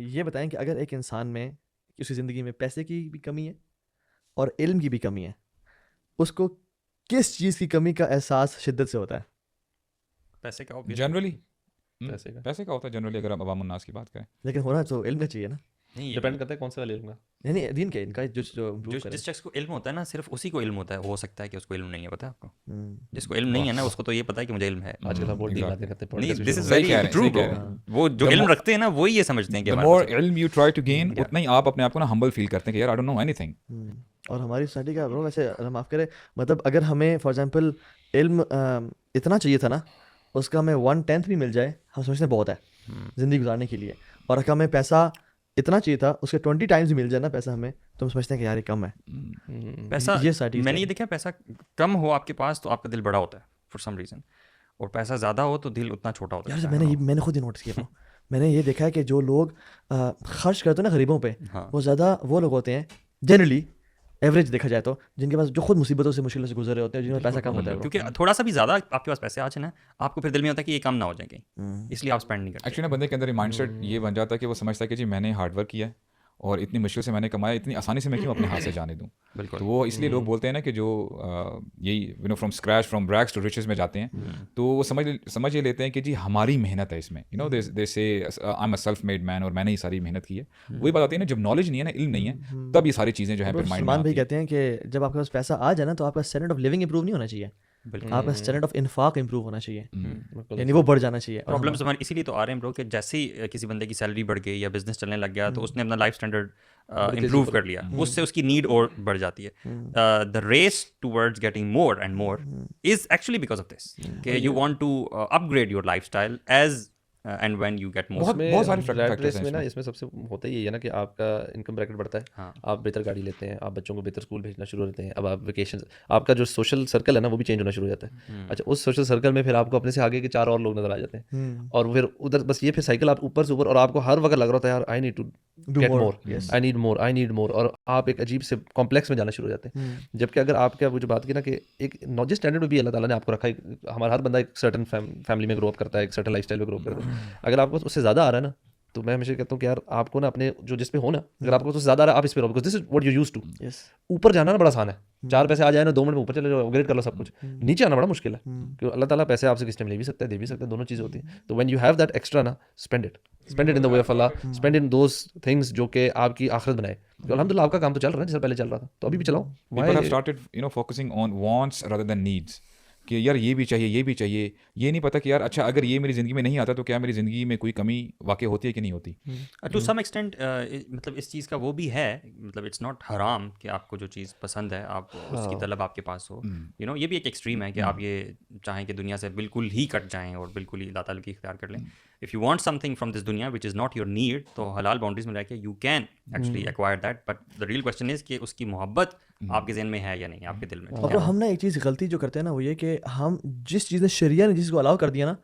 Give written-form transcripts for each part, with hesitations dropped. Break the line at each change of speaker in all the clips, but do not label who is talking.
یہ بتائیں کہ اگر ایک انسان میں اس کی زندگی میں پیسے کی بھی کمی ہے اور علم کی بھی کمی ہے, اس کو کس چیز کی کمی کا احساس شدت سے ہوتا ہے؟
پیسے کا
جنرلی
پیسے
کا ہوتا ہے جنرلی, اگر ہم عوام الناس کی بات کریں.
لیکن ہونا تو علم کا چاہیے نا.
ڈپینڈ کرتا ہے کون سا علم کا,
یعنی دین کے ان کا
جس شخص کو علم ہوتا ہے نا, صرف اسی کو علم ہوتا ہے. ہو سکتا ہے کہ اس کو علم نہیں ہے, پتہ ہے آپ کو. جس کو علم نہیں ہے نا, اس کو تو یہ پتہ ہے کہ مجھے علم ہے.
آج کل بہت باتیں کرتے ہیں.
نہیں, دس از ویری ٹرو برو. وہ جو علم رکھتے ہیں نا, وہی یہ سمجھتے ہیں کہ
مور علم یو ٹرائی ٹو گین, اتنا ہی آپ اپنے آپ کو نا ہمبل فیل کرتے ہیں کہ یار I don't know anything.
اور ہماری سوسائٹی کا برو ویسے اللہ معاف کرے, مطلب اگر ہمیں فار ایگزامپل علم اتنا چاہیے تھا نا, اس کا ہمیں 1/10 بھی مل جائے, ہم سمجھتے ہیں بہت ہے زندگی گزارنے کے لیے. اور اگر ہمیں پیسہ اتنا چاہیے تھا, اس کے 20 ٹائمز مل جائے نا پیسہ ہمیں, تو ہم سمجھتے ہیں کہ یار یہ کم ہے.
پیسہ میں نے یہ دیکھا, پیسہ کم ہو آپ کے پاس تو آپ کا دل بڑا ہوتا ہے فار سم ریزن, اور پیسہ زیادہ ہو تو دل اتنا چھوٹا ہوتا ہے.
میں نے خود ہی نوٹس کیا, میں نے یہ دیکھا ہے کہ جو لوگ خرچ کرتے ہیں نا غریبوں پہ, وہ زیادہ وہ لوگ ہوتے ہیں جنرلی ایوریج دیکھا جائے تو, جن کے پاس جو خود مصیبتوں سے مشکلوں سے گزر رہے ہوتے ہیں, جن میں پیسہ کم ہوتا ہے.
کیونکہ تھوڑا سا بھی زیادہ آپ کے پاس پیسے آ جائیں نا, آپ کو پھر دل میں ہوتا ہے کہ یہ کم نہ ہو جائیں کہیں, اس لیے آپ اسپینڈ نہیں کرتے.
ایکچولی نا بندے کے اندر مائنڈ سیٹ یہ بن جاتا ہے کہ وہ سمجھتا ہے کہ جی میں نے ہارڈ ورک کیا ہے اور اتنی مشکل سے میں نے کمایا, اتنی آسانی سے میں کیوں اپنے ہاتھ سے جانے دوں. تو وہ اس لیے لوگ بولتے ہیں نا کہ جو یہی from scratch from rags to riches میں جاتے ہیں, تو وہ سمجھ یہ لیتے ہیں کہ جی ہماری محنت ہے اس میں, they say I am a self made man, اور میں نے یہ ساری محنت کی ہے. وہی بات آتی ہے نا, جب نالج نہیں ہے نا, علم نہیں ہے, تب یہ ساری چیزیں جو ہیں
سلمان بھائی کہتے ہیں کہ جب آپ کے پاس پیسہ آ جائے نا, تو آپ کا اسٹینڈرڈ آف لیونگ امپروو نہیں ہونا چاہیے, آپ کا اسٹینڈرڈ آف انفاق امپروو ہونا چاہیے, یعنی وہ بڑھ جانا چاہیے.
پرابلمس ہمارے اسی لیے تو آ رہے ہیں برو کہ جیسے ہی کسی بندے کی سیلری بڑھ گئی یا بزنس چلنے لگ گیا, تو اس نے اپنا لائف اسٹینڈرڈ امپروو کر لیا, اس سے اس کی نیڈ اور بڑھ جاتی ہے. The race towards getting more and more is actually because of this, کہ you want to upgrade your lifestyle as and when you get more.
بہت ساری فیکٹرز ہیں
میں نا, اس میں سب سے ہوتا ہی ہے نا کہ آپ کا انکم بریکٹ بڑھتا ہے, آپ بہتر گاڑی لیتے ہیں, آپ بچوں کو بہتر اسکول بھیجنا شروع ہوتے ہیں, اب آپ ویکیشن, آپ کا جو سوشل سرکل ہے نا وہ بھی چینج ہونا شروع ہو جاتا ہے. اچھا, اس سوشل سرکل میں پھر آپ کو اپنے سے آگے کے 4 اور لوگ نظر آ جاتے ہیں, اور پھر ادھر بس یہ پھر سائیکل آپ اوپر سے اوپر, اور آپ کو ہر وقت لگ رہا ہوتا ہے یار I need to get more, I need more, I need more, اور آپ ایک عجیب سے کمپلیکس میں جانا شروع ہو جاتے ہیں. جبکہ اگر آپ کا وہ جو بات کی نا کہ ایک نالج اسٹینڈرڈ میں بھی اللہ تعالیٰ نے آپ کو رکھا ہے, ہمارا ہر بندہ ایک سرٹن فیملی میں گرو اپ کرتا ہے, ایک سرٹن لائف اسٹائل میں گرو اپ کرتا ہے. اگر آپ کو اس سے زیادہ آ رہا ہے نا, تو میں ہمیشہ کہتا ہوں کہ یار آپ کو نا اپنے جو جس پہ ہو نا, اگر آپ کو تو زیادہ آ رہا ہے آپ اس پہ رہو, because this is what you use to. اوپر جانا نا بڑا آسان ہے, 4 پیسے آ جائے نا 2 منٹ میں اوپر چلے جاؤ, اپگریڈ کر لو سب کچھ. نیچے آنا بڑا مشکل ہے, کیونکہ اللہ تعالیٰ پیسے آپ سے کس ٹائم لے بھی سکتا ہے, دے بھی سکتا ہے, دونوں چیزیں ہوتی ہیں. تو when you have that extra نا, spend it in the way of Allah, spend in those things جو کہ آپ کی آخرت بنائے. الحمد للہ آپ کا کام تو چل رہا ہے, جیسے پہلے چل رہا تھا, تو ابھی بھی چلاؤ.
People have started focusing on wants rather than needs, کہ یار یہ بھی چاہیے, یہ بھی چاہیے. یہ نہیں پتا کہ یار اچھا اگر یہ میری زندگی میں نہیں آتا تو کیا میری زندگی میں کوئی کمی واقع ہوتی ہے کہ نہیں ہوتی.
ٹو سم ایکسٹینٹ مطلب اس چیز کا وہ بھی ہے, مطلب اٹس ناٹ حرام کہ آپ کو جو چیز پسند ہے آپ اس کی طلب آپ کے پاس ہو. یہ بھی ایک ایکسٹریم ہے کہ آپ یہ چاہیں کہ دنیا سے بالکل ہی کٹ جائیں اور بالکل ہی اللہ تعالیٰ کی اختیار کر لیں. If you want something from this dunya which is not your need, تو حلال باؤنڈریز میں رہ کے you can actually acquire that, but the real question is کہ اس کی محبت آپ کے ذہن میں ہے یا نہیں, آپ کے دل میں.
اور ہم نا ایک چیز غلطی جو کرتے ہیں نا, وہ یہ کہ ہم جس چیز نے شریعہ نے جس کو الاؤ کر دیا نا,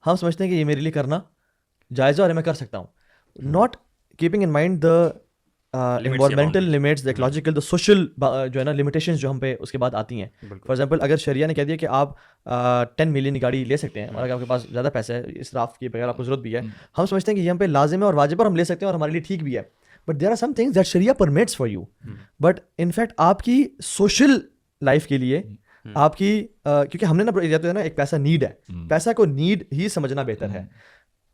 ہم سمجھتے ہیں کہ یہ میرے لیے کرنا جائز ہے اور میں کر سکتا ہوں, not keeping in mind the environmental limits, the ecological, the social جو ہے نا لمیٹیشنز جو ہم پہ اس کے بعد آتی ہیں. فار ایگزامپل اگر شریعہ نے کہہ دیا کہ آپ 10 ملین کی گاڑی لے سکتے ہیں, اور اگر آپ کے پاس زیادہ پیسہ ہے, اسراف کے بغیر آپ کو ضرورت بھی ہے, ہم سمجھتے ہیں کہ یہ ہم پہ لازم ہے اور واجب ہے اور ہم لے سکتے ہیں اور ہمارے لیے ٹھیک بھی ہے. But there are some things that Shariah permits for you, but in fact آپ کی سوشل لائف کے لیے آپ کی, کیونکہ ہم نے نا ایک پیسہ نیڈ ہے, پیسہ کو نیڈ ہی سمجھنا بہتر ہے.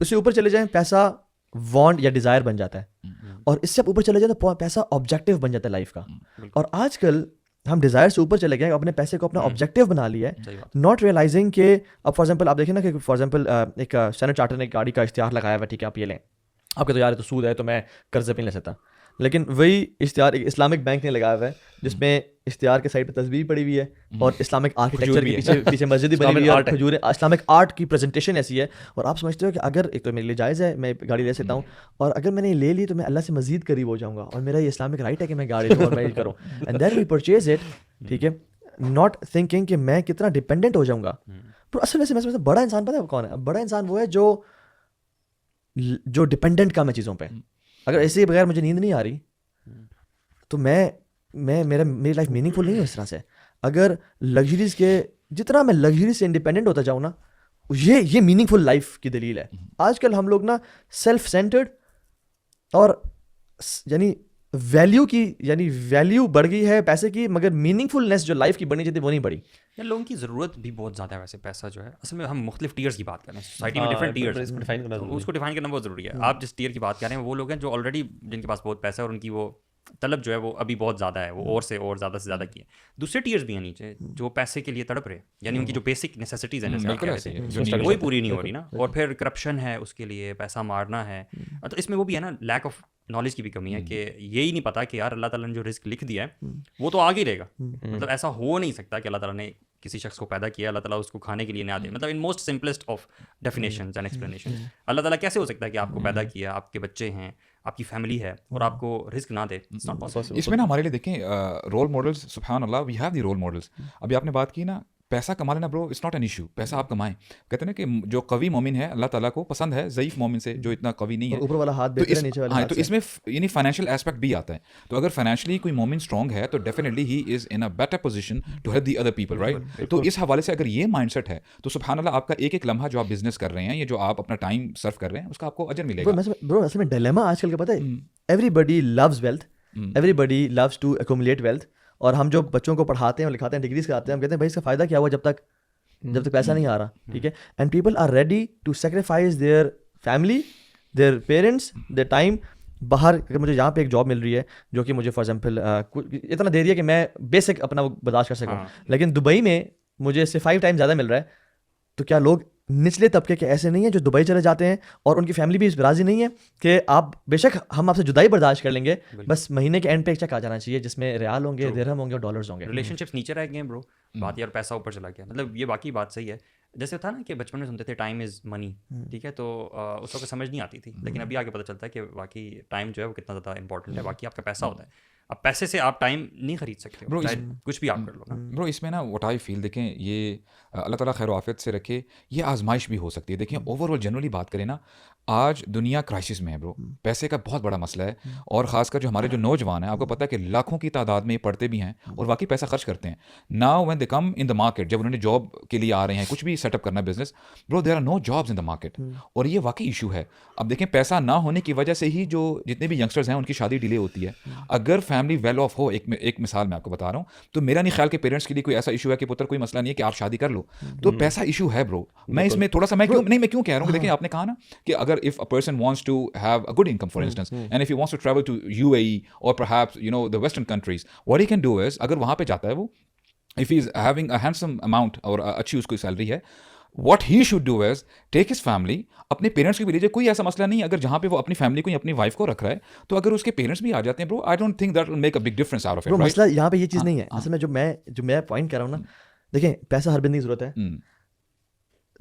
اس سے اوپر چلے جائیں پیسہ وانٹ یا ڈیزائر بن جاتا ہے, اور اس سے اوپر چلے جائیں تو پیسہ آبجیکٹیو بن جاتا ہے لائف کا. اور آج کل ہم ڈیزائر سے اوپر چلے گئے, اپنے پیسے کو اپنا آبجیکٹیو بنا لیا ہے, ناٹ ریئلائزنگ کہ اب فار ایگزامپل آپ دیکھیں نا کہ فار ایگزامپل ایک اسٹینڈرڈ چارٹر نے گاڑی کا اشتہار لگایا ہوا, ٹھیک ہے آپ یہ لیں, آپ کے تو یار تو سود ہے تو میں قرض پہ نہیں لے سکتا, لیکن وہی اشتہار ایک اسلامک بینک نے لگایا ہوا ہے جس میں اشتہار کے سائڈ پہ تصویر پڑی ہوئی ہے اور اسلامک آرکیٹیکچر کے پیچھے مسجد ہی بنی ہوئی ہے, کھجور, اسلامک آرٹ کی پریزنٹیشن ایسی ہے. اور آپ سمجھتے ہو کہ اگر ایک تو میرے لیے جائز ہے, میں گاڑی لے سکتا ہوں, اور اگر میں نے یہ لے لی تو میں اللہ سے مزید قریب ہو جاؤں گا, اور میرا یہ اسلامک رائٹ ہے کہ میں گاڑی لوں اور میں یہ کروں, and then we purchase it, ٹھیک ہے, ناٹ تھنکنگ کہ میں کتنا ڈپینڈنٹ ہو جاؤں گا. پر اصل میں سمجھتا بڑا انسان پتہ ہے کون ہے؟ بڑا انسان وہ ہے جو ڈپینڈنٹ کام ہے چیزوں پہ. اگر ایسے ہی بغیر مجھے نیند نہیں آ رہی تو میری لائف میننگ فل نہیں ہے اس طرح سے. اگر لگژریز کے جتنا میں لگژری سے انڈیپینڈنٹ ہوتا جاؤں نا, یہ میننگ فل لائف کی دلیل ہے. آج کل ہم لوگ نا سیلف سینٹرڈ اور یعنی ویلیو بڑھ گئی ہے پیسے کی, مگر میننگ فلنس جو لائف کی بڑھنی چاہیے وہ نہیں بڑھی.
یا لوگوں کی ضرورت بھی بہت زیادہ ہے ویسے پیسہ جو ہے. اصل میں ہم مختلف ٹیئرس کی بات کر رہے ہیں, سوسائٹی میں ڈفرنٹ ٹیئرس, اس کو ڈیفائن کرنا بہت ضروری ہے. آپ جس ٹیئر کی بات کر رہے ہیں وہ لوگ ہیں جو آلریڈی جن کے پاس بہت پیسہ ہے اور ان کی وہ طلب جو ہے وہ ابھی بہت زیادہ ہے, وہ اور زیادہ سے زیادہ کی ہے. دوسرے ٹیئرز بھی ہیں نیچے جو پیسے کے لیے تڑپ رہے, یعنی ان کی جو بیسک نیسیسٹیز ہیں وہی پوری نہیں ہو رہی نا. اور پھر کرپشن ہے, اس کے لیے پیسہ مارنا ہے, تو اس میں وہ بھی ہے نا لیک آف نالج کی بھی کمی ہے کہ یہی نہیں پتا کہ یار اللہ تعالیٰ نے جو رزق لکھ دیا ہے وہ تو آگے رہے گا. مطلب ایسا ہو نہیں سکتا کہ اللہ تعالیٰ نے کسی شخص کو پیدا کیا, اللہ تعالیٰ اس کو کھانے کے لیے نہ دے. مطلب in most simplest of definitions and explanation, اللہ تعالیٰ کیسے ہو سکتا ہے کہ آپ کو پیدا کیا, آپ کے بچے ہیں, آپ کی فیملی ہے, اور آپ کو رزق نہ دے؟
اس میں نا ہمارے لیے دیکھیں رول ماڈلس, سبحان اللہ we have the role models. ابھی آپ نے بات کی نا پیسہ کما لینا برو, اٹس ناٹ این ایشو, پیسہ آپ کمائیں. کہتے ہیں نا کہ جو قوی مومن ہے اللہ تعالیٰ کو پسند ہے ضعیف مومن سے جو اتنا قوی نہیں ہے,
اوپر والا ہاتھ بہتر ہے نیچے والا ہاتھ.
تو اس میں یعنی فائنینشیل ایسپیکٹ بھی آتا ہے. تو اگر فائنینشلی کوئی مومن اسٹرانگ ہے تو definitely he is in a better position to help the other people, right. تو اس حوالے سے اگر یہ مائنڈ سیٹ ہے تو سبحان اللہ آپ کا ایک ایک لمحہ جو آپ بزنس کر رہے ہیں یا جو آپ اپنا ٹائم سرو کر رہے ہیں اس کا آپ کو اجر ملے گا.
برو اصل میں ڈیلیما آج کل کا پتہ ہے, everybody loves wealth, everybody loves to accumulate wealth. اور ہم جو بچوں کو پڑھاتے ہیں اور لکھاتے ہیں, ڈگریز کراتے ہیں, ہم کہتے ہیں بھائی اس کا فائدہ کیا ہوا جب تک پیسہ نہیں آ رہا, ٹھیک ہے. And people are ready to sacrifice their family, their parents, their time. باہر اگر مجھے یہاں پہ ایک جاب مل رہی ہے جو کہ مجھے فار ایگزامپل اتنا دے رہی ہے کہ میں بیسک اپنا وہ برداشت کر سکوں, لیکن دبئی میں مجھے اس سے 5 ٹائم زیادہ مل رہا ہے. تو کیا لوگ نچلے طبقے کے ایسے نہیں ہیں جو دبئی چلے جاتے ہیں اور ان کی فیملی بھی اس راضی نہیں ہے کہ آپ بے شک ہم آپ سے جدائی برداشت کر لیں گے, بس مہینے کے اینڈ پہ ایک چیک آ جانا چاہیے جس میں ریال ہوں گے, درہم ہوں گے اور ڈالرز ہوں گے.
ریلیشن شپس نیچے رہ گئے ہیں برو, بات یار پیسہ اوپر چلا گیا. مطلب یہ باقی بات صحیح ہے, جیسے تھا نا کہ بچپن میں سنتے تھے ٹائم از منی, ٹھیک ہے, تو اس وقت سمجھ نہیں آتی تھی, لیکن ابھی آگے پتہ چلتا ہے کہ واقعی ٹائم جو ہے وہ کتنا زیادہ امپورٹنٹ ہے. باقی آپ کا پیسہ ہوتا ہے, اب پیسے سے آپ ٹائم نہیں خرید سکتے ہو, چاہے کچھ بھی آپ کر لو نا.
برو اس میں نا وٹ آئی فیل, دیکھیں یہ اللہ تعالیٰ خیر و عافیت سے رکھے, یہ آزمائش بھی ہو سکتی ہے. دیکھیں اوور آل جنرلی بات کریں نا, آج دنیا کرائسس میں ہے برو, پیسے کا بہت بڑا مسئلہ ہے. اور خاص کر جو ہمارے جو نوجوان ہیں, آپ کو پتہ ہے کہ لاکھوں کی تعداد میں یہ پڑھتے بھی ہیں اور واقعی پیسہ خرچ کرتے ہیں. Now when they come in the market, جب انہوں نے جاب کے لیے آ رہے ہیں, کچھ بھی سیٹ اپ کرنا ہے business, bro there are no jobs in the market. اور یہ واقعی ایشو ہے. اب دیکھیں پیسہ نہ ہونے کی وجہ سے ہی جو جتنے بھی ینگسٹرز ہیں ان کی شادی ڈیلے ہوتی ہے. اگر فیملی ویل آف ہو, ایک مثال میں آپ کو بتا رہا ہوں, تو میرا نہیں خیال کہ پیرنٹس کے لیے کوئی ایسا ایشو ہے کہ پتر کوئی مسئلہ نہیں ہے کہ آپ شادی کر لو, تو پیسہ ایشو ہے برو. میں اس میں تھوڑا سا میں کیوں کہہ رہا ہوں کہ دیکھیں آپ نے کہا نا کہ اگر if a person wants to have a good income for instance and if he wants to travel to UAE اور perhaps you know the western countries, what he can do is, اگر وہاں پہ جاتا ہے وہ, if he is having a handsome amount اور اچھی اس کو سیلری ہے, what he should do is take his family, اپنے پیرنٹس کی بھی لیجیے, کوئی ایسا مسئلہ نہیں ہے. اگر جہاں پہ وہ اپنی فیملی کو یا اپنی وائف کو رکھ رہا ہے تو اگر اس کے پیرنٹس بھی آ جاتے ہیں برو, I don't think that will make a big difference out of it.
مسئلہ یہاں پہ یہ چیز نہیں ہے اصل میں, جو میں پوائنٹ کر رہا ہوں نا, دیکھیں پیسہ ہر بندے کی ضرورت ہے,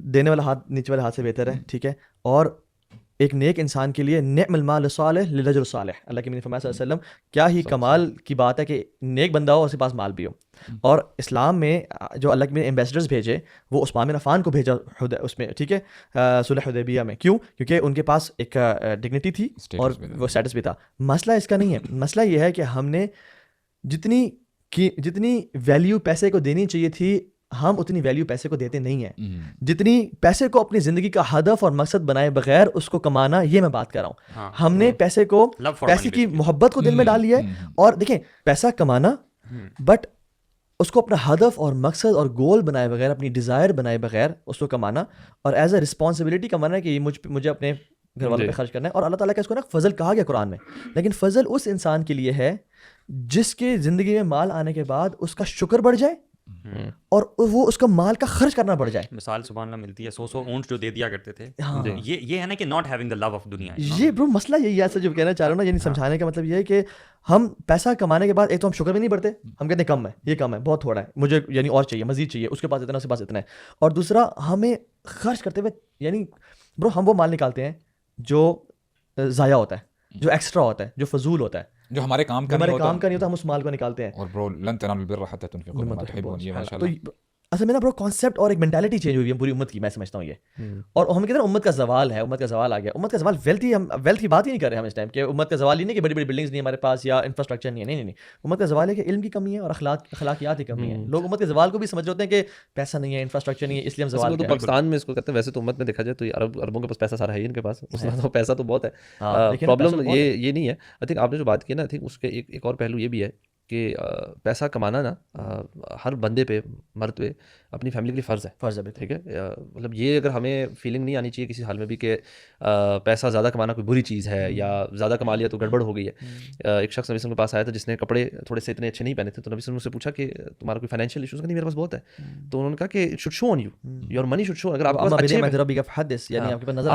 دینے والا ہاتھ نیچے والے ہاتھ سے بہتر ہے, ٹھیک ہے. اور ایک نیک انسان کے لیے نعم المال الصالح للرجل صالح, اللہ کے نبی فرمایا صلی اللہ علیہ وسلم, کیا ہی کمال کی بات ہے کہ نیک بندہ ہو, اس کے پاس مال بھی ہو. اور اسلام میں جو اللہ کے ایمبیسڈرز بھیجے وہ عثمان بن عفان کو بھیجا اس میں, ٹھیک ہے, صلح حدیبیہ میں. کیوں؟ کیونکہ ان کے پاس ایک ڈگنیٹی تھی اور وہ اسٹیٹس بھی تھا. مسئلہ اس کا نہیں ہے, مسئلہ یہ ہے کہ ہم نے جتنی ویلیو پیسے کو دینی چاہیے تھی ہم اتنی ویلیو پیسے کو دیتے نہیں ہیں. جتنی پیسے کو اپنی زندگی کا ہدف اور مقصد بنائے بغیر اس کو کمانا, یہ میں بات کر رہا ہوں. ہم نے پیسے کو, پیسے کی محبت کو دل میں ڈال لیا ہے. اور دیکھیں پیسا کمانا, بٹ اس کو اپنا ہدف اور مقصد اور گول بنائے بغیر, اپنی ڈیزائر بنائے بغیر اس کو کمانا, اور ایز اے رسپانسبلٹی کمانا کہ مجھے اپنے گھر والوں پہ خرچ کرنا ہے. اور اللہ تعالیٰ کا اس کو نا فضل کہا گیا قرآن میں, لیکن فضل اس انسان کے لیے ہے جس کے زندگی میں مال آنے کے بعد اس کا شکر بڑھ جائے اور وہ اس کا مال کا خرچ کرنا پڑ جائے.
مثال سبحان اللہ ملتی ہے 100 اونٹ جو دے دیا کرتے تھے. یہ ہے نا کہ not having the love of دنیا.
یہ برو مسئلہ یہی ہے جو کہنا چاہ رہا ہوں نا, یعنی سمجھانے کا مطلب یہ ہے کہ ہم پیسہ کمانے کے بعد ایک تو ہم شکر بھی نہیں بڑھتے, ہم کہتے ہیں کم ہے, یہ کم ہے, بہت تھوڑا ہے, مجھے یعنی اور چاہیے, مزید چاہیے, اس کے پاس اتنا, اس کے پاس اتنا ہے. اور دوسرا ہمیں خرچ کرتے ہوئے یعنی برو ہم وہ مال نکالتے ہیں جو ضائع ہوتا ہے, جو ایکسٹرا ہوتا ہے, جو فضول ہوتا ہے, جو ہمارے کام کا نہیں ہوتا, ہم اس مال کو نکالتے ہیں.
اور برو لن تنالوا البر حتى تنفقوا مما تحبون, یہ ماشاءاللہ.
تو اصل میں نا برو کانسیپٹ اور ایک مینٹالٹی چینج ہوئی ہے پوری امت کی, میں سمجھتا ہوں یہ. اور ہم کہتے ہیں امت کا زوال ہے, امت کا زوال آ گیا. امت کا زوال ویلتھ کی بات ہی نہیں کر رہے ہم اس ٹائم, کہ امت کا زوال ہی نہیں کہ بڑی بڑی بلڈنگز نہیں ہمارے پاس یا انفراسٹرکچر نہیں ہے. نہیں, امت کا زوال ہے کہ علم کی کمی ہے اور اخلاقیات کی کمی ہے. لوگ امت کے زوال کو بھی سمجھ ہوتے ہیں کہ پیسہ نہیں ہے, انفراسٹرکچر نہیں ہے, اس لیے ہم زوال.
تو پاکستان میں اس کو کہتے ہیں, ویسے تو امت میں دیکھا جائے تو عربوں کے پاس پیسہ سارا ہے ہی, ان کے پاس پیسہ تو بہت ہے. پرابلم یہ نہیں ہے. آئی تھنک آپ نے جو بات کی نا, آئی تھنک اس کے ایک اور پہلو یہ بھی ہے کہ پیسہ کمانا نا ہر بندے پہ, مرد پہ, اپنی فیملی کے لیے فرض ہے. ٹھیک ہے, مطلب یہ اگر ہمیں فیلنگ نہیں آنی چاہیے کسی حال میں بھی کہ پیسہ زیادہ کمانا کوئی بری چیز ہے یا زیادہ کما لیا تو گڑبڑ ہو گئی ہے. ایک شخص نبی وسلم کے پاس آیا تھا جس نے کپڑے تھوڑے سے اتنے اچھے نہیں پہنے تھے, تو نبی وسلم سے پوچھا کہ تمہارا کوئی فائنینشیل ایشوز کا؟ نہیں, میرے پاس بہت ہے. تو انہوں نے کہا کہ should show on you, your money should show. اگر آپ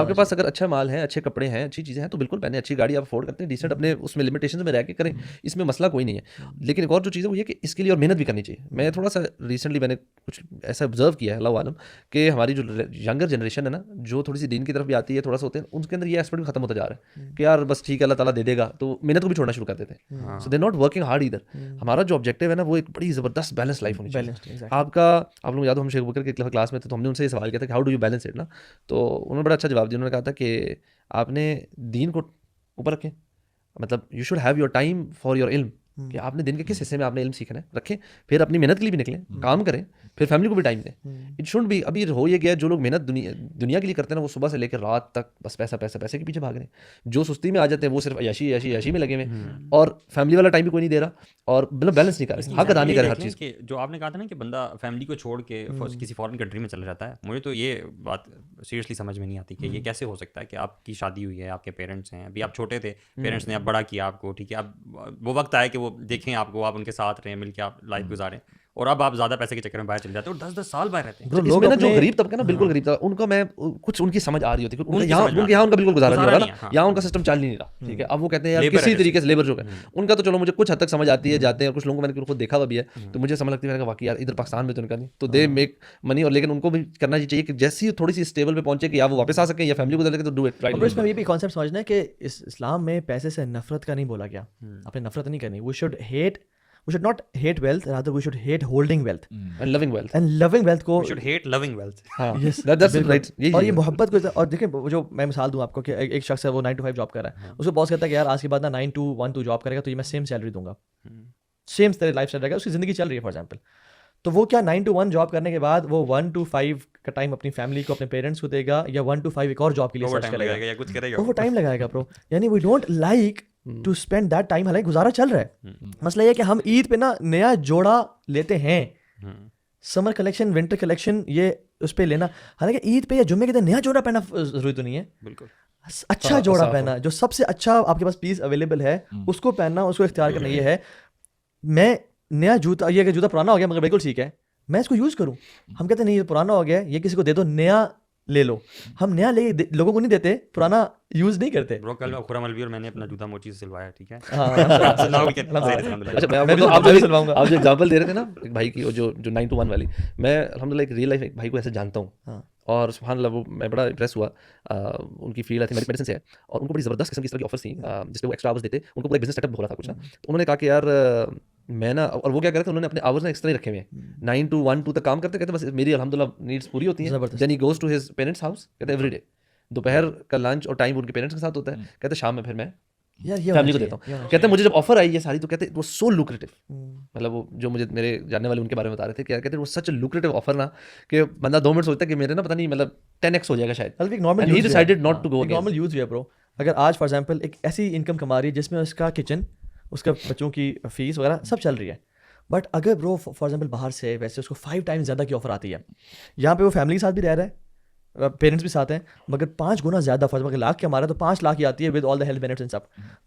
کے پاس اگر اچھا مال ہے, اچھے کپڑے ہیں, اچھی چیزیں ہیں, تو بالکل پہنے. اچھی گاڑی آپ افورڈ کرتے ہیں, ڈیسنٹ اپنے اس میں لمیٹیشنز میں رہ کے کریں, اس میں مسئلہ کوئی نہیں ہے. لیکن ایک اور جو چیز ہے وہ یہ کہ اس کے لیے اور محنت بھی کرنی چاہیے. میں تھوڑا سا ریسنٹلی میں نے کچھ ایسا آبزرو کیا ہے, اللہ عالم, کہ ہماری جو ینگر جنریشن ہے نا, جو تھوڑی سی دین کی طرف بھی آتی ہے, تھوڑا سا ہوتے ہیں, ان کے اندر یہ ایسپیکٹ بھی ختم ہوتا جا رہا ہے کہ یار بس ٹھیک ہے اللہ تعالیٰ دے دے گا, تو محنت کو بھی چھوڑنا شروع کر دیتے ہیں. سو دے ناٹ ورکنگ ہارڈ ادھر. ہمارا جو آبجیکٹیو ہے نا وہ ایک بڑی زبردست بیلنس لائف ہونی چاہیے. آپ لوگ یاد ہو ہم شیخ بکر کے کلاس میں تھے, تو ہم نے ان سے یہ سوال کیا تھا کہ how do you balance it نا, تو انہوں نے بڑا اچھا جواب دیا. انہوں نے کہا تھا کہ آپ نے دین کو اوپر رکھیں, مطلب you should have your time for your علم, کہ آپ نے دن کے کس حصے میں آپ نے علم سیکھنا ہے رکھیں, پھر اپنی محنت کے لیے بھی نکلیں, کام کریں, پھر فیملی کو بھی ٹائم دیں. اٹ شوڈ بھی, ابھی ہو یہ گیا جو لوگ محنت دنیا کے لیے کرتے ہیں نا, وہ صبح سے لے کے رات تک بس پیسے کے پیچھے بھاگ رہے ہیں. جو سستی میں آ جاتے ہیں وہ صرف عیاشی میں لگے ہوئے, اور فیملی والا ٹائم بھی کوئی نہیں دے رہا, اور مطلب بیلنس نہیں کر رہے, حق ادا نہیں کر رہے ہر چیز.
جو آپ نے کہا تھا نا کہ بندہ فیملی کو چھوڑ کے کسی فارن کنٹری میں چلا جاتا ہے, مجھے تو یہ بات سیریسلی سمجھ میں نہیں آتی کہ یہ کیسے ہو سکتا ہے کہ آپ کی شادی ہوئی ہے, آپ کے پیرنٹس ہیں, ابھی آپ چھوٹے تھے, پیرنٹس نے اب بڑا کیا آپ کو, ٹھیک ہے, اب وہ وقت آئے کہ وہ دیکھیں آپ کو, آپ ان کے ساتھ رہیں, مل کے آپ لائف گزاریں, اور اب آپ زیادہ پیسے کے چکر میں باہر چل جاتے ہیں اور 10 سال باہر رہتے ہیں.
اس میں نا جو غریب طبقہ نا, بالکل غریب طبقہ, ان کا میں کچھ ان کی سمجھ آ رہی ہوتی ہے, یہاں ان کا بالکل گزارا نہیں ہو رہا نا, یہاں ان کا سسٹم چل نہیں رہا. ٹھیک ہے, اب وہ کہتے ہیں یار کسی طریقے سے لیبر جو ہے ان کا, تو چلو مجھے کچھ حد تک سمجھ آتی ہے, جاتے ہیں, کچھ لوگوں کو میں نے خود دیکھا ہوا بھی ہے, تو مجھے سمجھ لگتی ہے کہ واقعی یار ادھر پاکستان میں تو ان کا نہیں, تو دے میک منی, اور لیکن ان کو بھی کرنا چاہیے کہ جیسی تھوڑی سی اسٹیبل پہ پہنچے کہ یا وہ واپس آ سکیں یا فیملی کو دے لیں, تو ڈو اٹ رائٹ.
اس میں یہ بھی کانسیپٹ سمجھنا ہے کہ اسلام میں پیسے سے نفرت کا نہیں بولا گیا, اپنے نفرت نہیں کرنی. We should not hate wealth, rather we should hate holding wealth
and loving wealth.
And loving wealth کو
we should hate loving wealth.
Yes,
that's right.
اور یہ محبت کو, اور دیکھیں جو میں مثال دوں آپ کو کہ ایک شخص ہے وہ 9 to 5 جاب کر رہا ہے, اس کو باس کہتا ہے کہ یار آج کے بعد نا 9 to 1 تو جاب کرے گا تو یہ میں سیم سیلری دوں گا, سیم طرح لائف اسٹائل رہے گا, اس کی زندگی چل رہی ہے فار ایگزامپل. تو وہ کیا 9 to 1 جاب کرنے کے بعد وہ 1 to 5 کا ٹائم اپنی فیملی کو, اپنے پیرنٹس کو دے گا, یا 1 to 5 ایک اور جاب کے لیے سرچ کرے گا یا کچھ کرے گا, وہ ٹائم لگائے گا برو. یعنی we don't like to spend that time, حالانکہ گزارا چل رہا ہے. مسئلہ یہ کہ ہم عید پہ نا نیا جوڑا لیتے ہیں, سمر کلیکشن, ونٹر کلیکشن, یہ اس پہ لینا, حالانکہ عید پہ یا جمعے کے دن نیا جوڑا پہننا ضروری تو نہیں ہے. بالکل اچھا جوڑا پہننا, جو سب سے اچھا آپ کے پاس پیس اویلیبل ہے اس کو پہننا, اس کو اختیار کرنا. یہ ہے میں نیا جوتا, یہ کہ جوتا پرانا ہو گیا مگر بالکل ٹھیک ہے, میں اس کو یوز کروں. ہم کہتے ہیں نہیں یہ پرانا ہو گیا, یہ کسی کو دے دو, نیا لے لو. ہم نیا لے لوگوں کو نہیں دیتے, پرانا یوز نہیں کرتے.
برو کل میں خرم الوی اور میں نے اپنا جوتا موچی سے سلوایا, ٹھیک ہے.
آپ جو ایگزامپل دے رہے تھے نا ایک بھائی کی, جو 9 to 1 والی, میں الحمدللہ ایک ریئل لائف ایک بھائی کو ایسے جانتا ہوں, اور سبحان اللہ وہ میں بڑا امپریس ہوا. ان کی فیلڈ آئی میڈیسن سے ہے, اور ان کو بڑی زبردست قسم کی اس طرح کی آفرس تھیں جس پہ وہ ایکسٹرا آورس دیتے. ان کو پورا بزنس سیٹ اپ ہو رہا تھا کچھ نا, تو انہوں نے کہا کہ یار میں نا, اور وہ کیا کرتے ہیں, انہوں نے اپنے آورس نا اس طرح رکھے ہوئے ہیں, 9 to 1 2 تک کام کرتے, کہتے ہیں بس میری الحمدللہ نیڈس پوری ہوتی ہیں. Then he goes to his parents house, کہتے ہیں ایوری ڈے دوپہر کا لنچ اور ٹائم ان کے پیرنٹس کے ساتھ ہوتا ہے, کہتے ہیں شام میں پھر میں فیملی کو دیتا ہوں. کہتے ہیں مجھے جب آفر آئی یہ ساری, تو کہتے ہیں وہ سو لوکریٹو, مطلب وہ جو مجھے میرے جاننے والے ان کے بارے میں بتا رہے تھے, کہتے ہیں وہ سچ لوکریٹو آفر نا کہ بندہ 2 منٹ سوچتا ہے کہ میرے نا پتہ نہیں مطلب 10x ہو جائے گا شاید. نارمل
یوز بھی ہے برو. اگر آج فار ایگزامپل ایک ایسی انکم کما رہی ہے جس میں اس کا کچن, اس کا بچوں کی فیس وغیرہ سب چل رہی ہے, بٹ اگر برو فار ایگزامپل باہر سے ویسے اس کو 5 times زیادہ کی آفر آتی ہے, یہاں پہ وہ فیملی کے ساتھ بھی رہ رہا ہے, پیرنٹس بھی ساتھ ہیں, مگر 5 گنا زیادہ فرض, اگر لاکھ کے ہمارا تو 5 لاکھ ہی آتی ہے with all the health benefits and سب.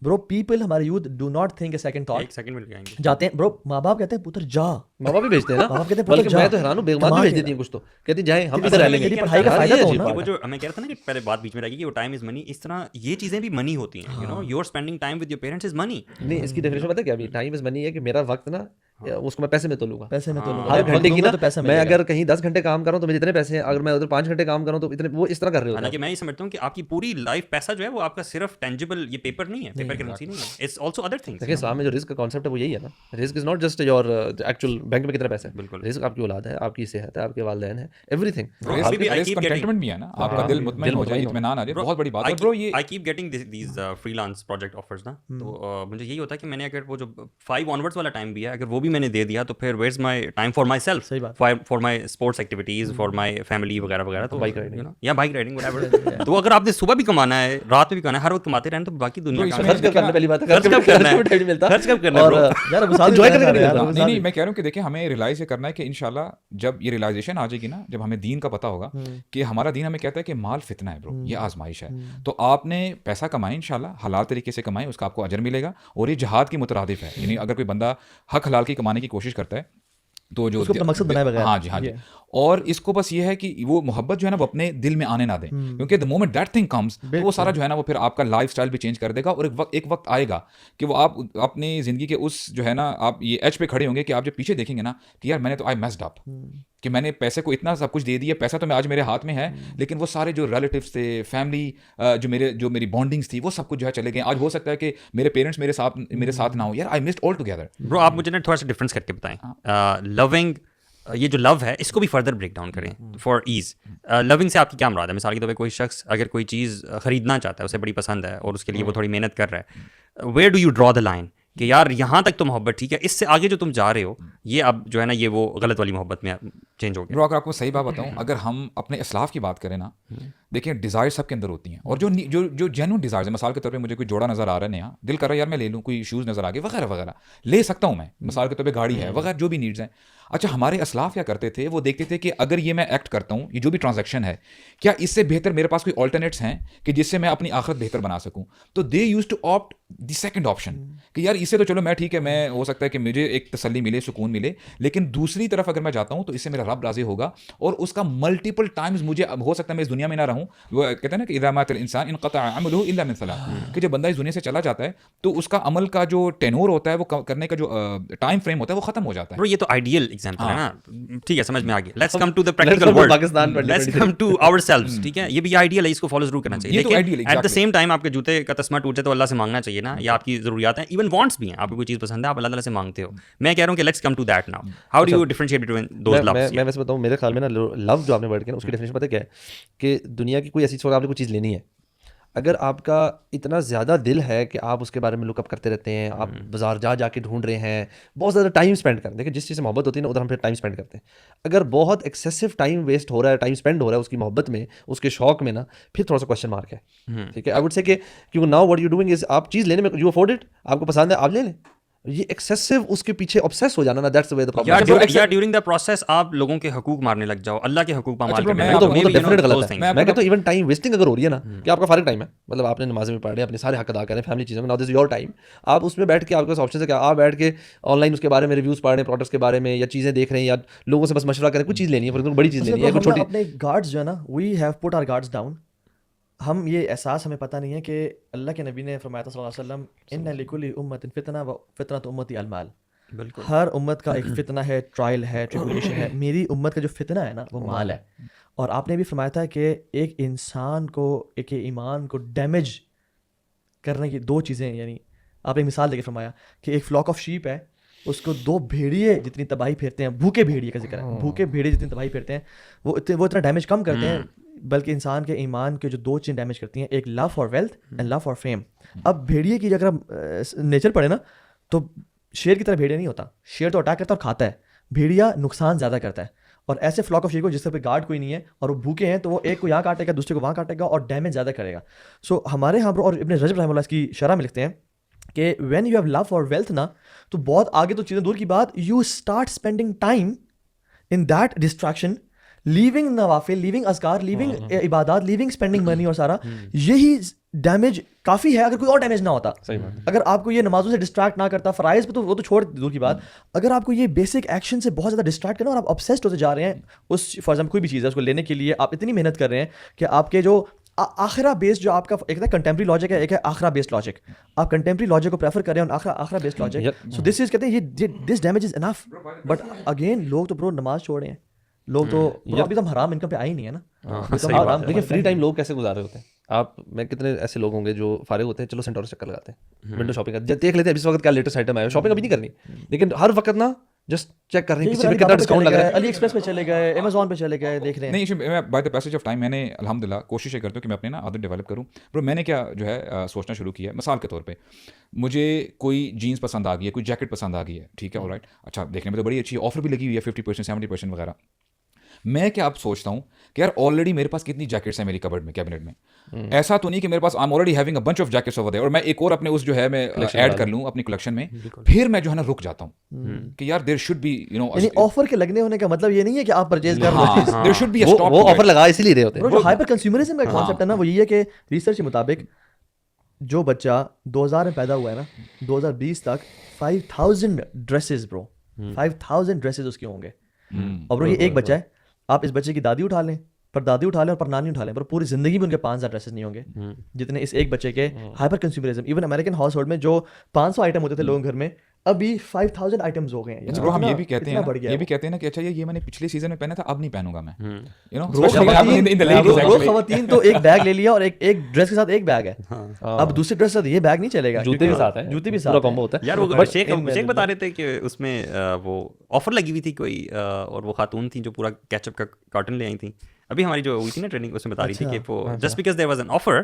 برو پیپل, ہمارے youth do not think a second thought,
ایک سیکنڈ میں
جاتے ہیں. برو ماں باپ کہتے ہیں پتر جا,
ماں باپ بھی بھیجتے ہیں نا,
ماں باپ کہتے ہیں
بلکہ میں تو حیران ہوں, بیگمات بھی بھیج دیتی ہیں کچھ, تو کہتی ہیں جائیں ہم ادھر رہ لیں گے,
پڑھائی کا فائدہ تو
وہ جو ہمیں کہہ رہا تھا نا کہ پہلے بات بیچ میں رہ گئی کہ وہ ٹائم از منی, اس طرح یہ چیزیں بھی منی ہوتی ہیں. You know you are spending time with your parents is money.
نہیں, اس کی ڈیفینیشن پتہ ہے کیا, ابھی ٹائم از منی ہے کہ میرا وقت نا اس کو میں پیسے میں تولوں گا,
پیسے میں تو
ہر گھنٹے کی نا.
پیسہ
میں اگر کہیں 10 گھنٹے کام کر رہا ہوں تو مجھے اتنے پیسے ہیں, اگر میں ادھر 5 گھنٹے کام کر رہا ہوں تو اتنے, وہ اس طرح کر رہے ہوتے ہیں.
حالانکہ میں یہ سمجھتا ہوں کہ آپ کی پوری لائف پیسہ جو ہے وہ آپ کا صرف ٹینجیبل یہ پیپر نہیں ہے, پیپر کرنسی نہیں ہے, اٹس آلسو ادر تھنگس.
دیکھیں اسلام میں جو رزق کا کانسیپٹ ہے وہ یہی ہے نا, رزق is not just your actual bank میں کتنا پیسہ ہے,
بالکل
رزق آپ کی اولاد ہے, آپ کی صحت ہے, آپ کے والدین ہے, ایوری تھنگ.
کنٹینٹمنٹ بھی ہے نا, آپ کا دل مطمئن ہو جائے, اطمینان آ جائے, بہت بڑی بات ہے برو. یہ
I keep getting these freelance project offers نا, تو مجھے یہی ہوتا ہے کہ میں نے اگر وہ جو 5 onwards والا ٹائم بھی ہے اگر وہ بھی میں نے دے دیا تو پھر where's my time for myself, for my sports activities, for my family وغیرہ وغیرہ, تو بائک رائڈنگ یا بائک رائڈنگ whatever. تو اگر آپ نے صبح بھی کمانا ہے, رات میں بھی کمانا ہے, ہر وقت کماتے رہنا, تو باقی دنیا کا
خرچ کب کرنا ہے, پہلی بات ہے
خرچ کب کرنا ہے, خرچ کب کرنا ہے bro.
یار مثال
enjoy کرنے کا نہیں ہوتا.
نہیں میں کہہ رہا ہوں کہ دیکھیں ہمیں ریلائز یہ کرنا ہے کہ انشاءاللہ جب یہ ریلائزیشن آ جائے گی نا, جب ہمیں دین کا پتہ ہوگا کہ ہمارا دین ہمیں کہتا ہے کہ مال فتنہ ہے برو, یہ آزمائش ہے, تو آپ نے پیسہ کمائیں انشاءاللہ, حلال طریقے سے کمائیں, اس کا آپ کو اجر ملے گا, اور یہ جہاد کی مترادف ہے. یعنی اگر کوئی بندہ حق حلال کی کمانے کی کوشش کرتا ہے تو جو
مقصد بنائے بغیر,
ہاں جی, اور اس کو بس یہ ہے کہ وہ محبت جو ہے نا وہ اپنے دل میں آنے نہ دیں, کیونکہ the moment that thing comes وہ سارا جو ہے نا وہ پھر آپ کا لائف اسٹائل بھی چینج کر دے گا, اور ایک وقت آئے گا کہ وہ آپ اپنی زندگی کے اس جو ہے نا آپ یہ ایج پہ کھڑے ہوں گے کہ آپ جب پیچھے دیکھیں گے نا کہ یار میں نے تو آئی میسڈ اپ, کہ میں نے پیسے کو اتنا سب کچھ دے دیا, پیسہ تو میں آج میرے ہاتھ میں ہے, لیکن وہ سارے جو ریلیٹیوس تھے, فیملی جو میری بانڈنگس تھی, وہ سب کچھ جو ہے چلے گئے. آج ہو سکتا ہے کہ میرے پیرنٹس میرے ساتھ نہ ہو, یار آئی مسڈ آل ٹوگیدر.
برو آپ مجھے نا تھوڑا سا ڈفرینس کر کے بتائیں, لونگ یہ جو لو ہے اس کو بھی فردر بریک ڈاؤن کریں فار ایز. لونگ سے آپ کی کیا مراد ہے؟ مثال کے طور پہ کوئی شخص اگر کوئی چیز خریدنا چاہتا ہے, اسے بڑی پسند ہے اور اس کے لیے وہ تھوڑی محنت کر رہا ہے, where do you draw the line کہ یار یہاں تک تو محبت ٹھیک ہے, اس سے آگے جو تم جا رہے ہو یہ اب جو ہے نا یہ وہ غلط والی محبت میں چینج ہو گیا.
برو اگر آپ کو صحیح بات بتاؤں, اگر ہم اپنے اسلاف کی بات کریں نا, دیکھیں ڈیزائر سب کے اندر ہوتی ہیں, اور جو جینوئن ڈیزائرز ہیں, مثال کے طور پہ مجھے کوئی جوڑا نظر آ رہا ہے نیا, دل کر رہا ہے یار میں لے لوں, کوئی شوز نظر آ گئے وغیرہ وغیرہ, لے سکتا ہوں میں, مثال کے طور پہ گاڑی ہے وغیرہ, جو بھی نیڈز ہیں. اچھا ہمارے اسلاف کیا کرتے تھے, وہ دیکھتے تھے کہ اگر یہ میں ایکٹ کرتا ہوں, یہ جو بھی ٹرانزیکشن ہے, کیا اس سے بہتر میرے پاس کوئی آلٹرنیٹس ہیں کہ جس سے میں اپنی آخرت بہتر بنا سکوں. تو they use to opt the second option کہ یار اس سے تو چلو میں ٹھیک ہے, میں ہو سکتا ہے کہ مجھے ایک تسلی ملے, سکون ملے, لیکن دوسری طرف اگر میں جاتا ہوں تو اس سے میرا رب راضی ہوگا, اور اس کا ملٹیپل ٹائمز مجھے ہو سکتا ہے میں اس دنیا میں نہ رہوں. وہ کہتے ہیں نا کہ اذا مات الانسان انقطع عمله الا من ثلاث, کہ جب بندہ اس دنیا سے چلا جاتا ہے تو اس کا عمل کا جو ٹینور ہوتا ہے, وہ کرنے کا جو ٹائم فریم ہوتا ہے, وہ ختم ہو جاتا ہے.
برو یہ تو آئیڈیل ایگزامپل ہے نا, ٹھیک ہے سمجھ میں آ گیا. Let's come to the practical world, let's come to ourselves, ٹھیک ہے, یہ بھی آئیڈیل ہے, اس کو فالو ضرور کرنا چاہیے, لیکن ایٹ دا سیم ٹائم آپ کے جوتے کا تسمہ ٹوٹ جائے تو اللہ سے مانگنا چاہیے نا, یا آپ کی ضروریات ہیں, ایون وانٹس بھی ہیں, آپ کو کوئی چیز پسند ہے آپ اللہ تعالیٰ سے مانگتے ہو. میں کہہ رہا ہوں کہ let's come to that now, how do you differentiate between those loves.
میں ویسے بتاؤں, میرے خیال میں نا لو جو آپ نے ورڈ کیا اس کی ڈیفینیشن پتہ کیا ہے, کہ دنیا کی کوئی ایسی چیز آپ نے کوئی چیز لینی ہے, اگر آپ کا اتنا زیادہ دل ہے کہ آپ اس کے بارے میں لک اپ کرتے رہتے ہیں, آپ بازار جا کے ڈھونڈ رہے ہیں, بہت زیادہ ٹائم اسپینڈ کرتے ہیں. دیکھیں جس چیز سے محبت ہوتی ہے نا ادھر ہم پھر ٹائم اسپینڈ کرتے ہیں. اگر بہت ایکسیسو ٹائم ویسٹ ہو رہا ہے, ٹائم اسپینڈ ہو رہا ہے اس کی محبت میں, اس کے شوق میں نا, پھر تھوڑا سا کوشچن مارک ہے. ٹھیک ہے, آئی وڈ سے کہ کیونکہ now what you doing is, آپ چیز لینے میں یو افورڈ اٹ, آپ کو پسند ہے آپ لے لیں. یہ ایکسیسو اس کے پیچھے obsess ہو جانا نا, دیٹس وے دی پرابلم.
یا ڈیورنگ دا پروسیس آپ لوگوں کے حقوق مارنے لگ جاؤ, اللہ کے حقوق پامال کرنے
لگ جاؤ, وہ تو ڈیفینیٹ غلط ہے. میں کہتا ہوں ایون ٹائم ویسٹنگ اگر ہو رہی ہے نا, کہ آپ کا فارغ ٹائم ہے, مطلب آپ نے نمازیں بھی پڑھ رہے ہیں, اپنے سارے حق ادا کریں, فیملی چیزوں میں, now this is your time, آپ اس میں بیٹھ کے آپ کے پاس آپشن ہے کہ آپ بیٹھ کے آن لائن اس کے بارے میں ریویوز پڑھ رہے ہیں, پروڈکٹس کے بارے میں, یا چیزیں دیکھ رہے ہیں, یا لوگوں سے بس مشورہ کریں, کچھ چیز لینی ہے, فار ایگزامپل بڑی چیز لینی ہے, کوئی چھوٹی.
اپنے گارڈز جو ہے نا, we have put our guards down. ہم یہ احساس ہمیں پتہ نہیں ہے کہ اللہ کے نبی نے فرمایا تھا صلی اللہ علیہ وسلم, ان لکل امۃ فتنہ و فتنۃ امتی المال. بالکل, ہر امت کا ایک فتنہ ہے, ٹرائل ہے, ٹریبولیشن ہے. میری امت کا جو فتنہ ہے نا وہ مال ہے. اور آپ نے بھی فرمایا تھا کہ ایک انسان کو, ایک ایمان کو ڈیمیج کرنے کی 2 چیزیں, یعنی آپ نے مثال دے کے فرمایا کہ ایک فلاک آف شیپ ہے, اس کو 2 بھیڑیے جتنی تباہی پھیرتے ہیں, بھوکے بھیڑیے کا ذکر ہے, بھوکے بھیڑیے جتنی تباہی پھیرتے ہیں, وہ اتنا ڈیمیج کم کرتے ہیں, بلکہ انسان کے ایمان کے جو 2 چیزیں ڈیمیج کرتی ہیں, ایک love for wealth and love for fame. اب بھیڑیے کی اگر ہم نیچر پڑھے نا, تو شیر کی طرح بھیڑیا نہیں ہوتا. شیر تو اٹیک کرتا ہے اور کھاتا ہے, بھیڑیا نقصان زیادہ کرتا ہے. اور ایسے فلاک آف شیپ کو جس پہ گارڈ کوئی نہیں ہے اور وہ بھوکے ہیں, تو وہ ایک کو یہاں کاٹے گا, دوسرے کو وہاں کاٹے گا, اور ڈیمیج زیادہ کرے گا. سو ہمارے یہاں پر, اور ابن رجب رحمہ اللہ اس کی شرح میں لکھتے ہیں کہ when you have love for wealth نا, تو بہت آگے تو چیزیں دور کی بات, you start spending time in that distraction, leaving نوافل, لیونگ اذکار, لیونگ عبادات, لیونگ اسپینڈنگ منی, اور سارا یہی ڈیمیج کافی ہے. اگر کوئی اور ڈیمیج نہ ہوتا, اگر آپ کو یہ نمازوں سے ڈسٹریکٹ نہ کرتا, فرائض پہ تو وہ تو چھوڑ دور کی بات, اگر آپ کو یہ بیسک ایکشن سے بہت زیادہ ڈسٹریکٹ کرنا, اور آپ obsessed ہوتے جا رہے ہیں اس, فار ایگزامپل کوئی بھی چیز ہے اس کو لینے کے لیے آپ اتنی محنت کر رہے ہیں کہ آپ کے جو آخرہ بیسڈ جو آپ کا ایک کنٹمپری لاجک ہے, ایک ہے آخرہ بیسڈ لاجک. آپ کنٹمپری لاجک کو پریفر کریں اور آخرہ بیسڈ لاجک. سو دس از کہتے ہیں یہ دس damage is enough. But again لوگ تو برو نماز چھوڑ رہے ہیں, لوگ تو ابھی تو ہم حرام انکم پہ آئے ہی نہیں ہے نا.
لیکن فری ٹائم لوگ کیسے گزار رہے ہوتے ہیں؟ آپ میں کتنے ایسے لوگ ہوں گے جو فارغ ہوتے ہیں, چلو سینٹور چکر لگاتے ہیں, ونڈو شاپنگ کا دیکھ لیتے ہیں اس وقت کیا لیٹسٹ آئٹم آیا ہے, شاپنگ ابھی نہیں کرنی, لیکن ہر وقت نا جسٹ چیک کر رہے ہیں کسی میں کتنا ڈسکاؤنٹ لگ رہا ہے.
علی ایکسپریس پہ چلے گئے, امیزون پہ چلے گئے, دیکھ رہے ہیں.
نہیں میں by the passage of time میں نے الحمدللہ کوشش یہ کرتا ہوں کہ میں اپنے نا عادت ڈیولپ کروں. برو میں نے کیا جو ہے سوچنا شروع کیا ہے, مثال کے طور پہ مجھے کوئی جینس پسند آ گئی ہے, کوئی جیکٹ پسند آ گئی ہے, ٹھیک ہے, آلرائٹ, اچھا دیکھنے میں تو بڑی اچھی ہے, آفر بھی لگی ہوئی ہے 50% 70% وغیرہ. میں کیا اب سوچتا ہوں کہ یار آلریڈی میرے پاس کتنی جیکٹس ہیں میری کبرڈ میں, کیبنٹ میں. ایسا تو نہیں کہ میرے پاس I am already having a bunch of jackets over there, اور میں ایک اور اپنے اس جو ہے میں ایڈ کر لوں اپنی کلیکشن میں. پھر میں جو ہے نا رک جاتا ہوں کہ یار there should be you know,
یعنی آفر کے لگنے ہونے کا مطلب یہ نہیں ہے کہ آپ پرچیز کر رہے ہیں,
there should be a stop.
وہ آفر لگا اسی لیے رہے ہوتے ہیں.
جو ہائپر کنزیومرزم کا کانسیپٹ ہے نا, وہ یہ ہے کہ ریسرچ کے مطابق جو بچہ 2000 میں پیدا ہوا ہے نا, 2020 تک 5000 ڈریسز برو, 5000 ڈریسز اس کے ہوں گے. اور برو یہ ایک بچہ ہے, آپ اس بچے کی دادی اٹھا لیں, پر دادی اٹھا لیں اور پر نانی اٹھا لیں, پر پوری زندگی میں ان کے 5000 ڈریسز نہیں ہوں گے جتنے اس ایک بچے کے. Hyper consumerism, even American house hold میں جو 500 آئٹم ہوتے تھے لوگوں کے گھر میں, ابھی 5000 آئٹمز ہو گئے ہیں.
برو ہم یہ بھی کہتے ہیں نا کہ اچھا یہ میں نے پچھلے سیزن میں پہنا تھا, اب نہیں پہنوں گا میں.
خواتین تو ایک بیگ لے لیا اور ایک ڈریس کے ساتھ ایک بیگ ہے, اب دوسری ڈریس کے ساتھ یہ بیگ نہیں چلے گا,
جوتے بھی ساتھ ہیں,
جوتے بھی ساتھ
کمبو ہوتا ہے.
یار وہ شیخ بتا رہے تھے کہ اس میں وہ آفر لگی ہوئی تھی کوئی, اور وہ خاتون تھیں جو پورا کیچپ کا کارٹن لے آئی تھیں. ابھی ہماری جو ہوئی تھی نا ٹریننگ, اس میں بتا رہی تھی کہ وہ just because there was an offer,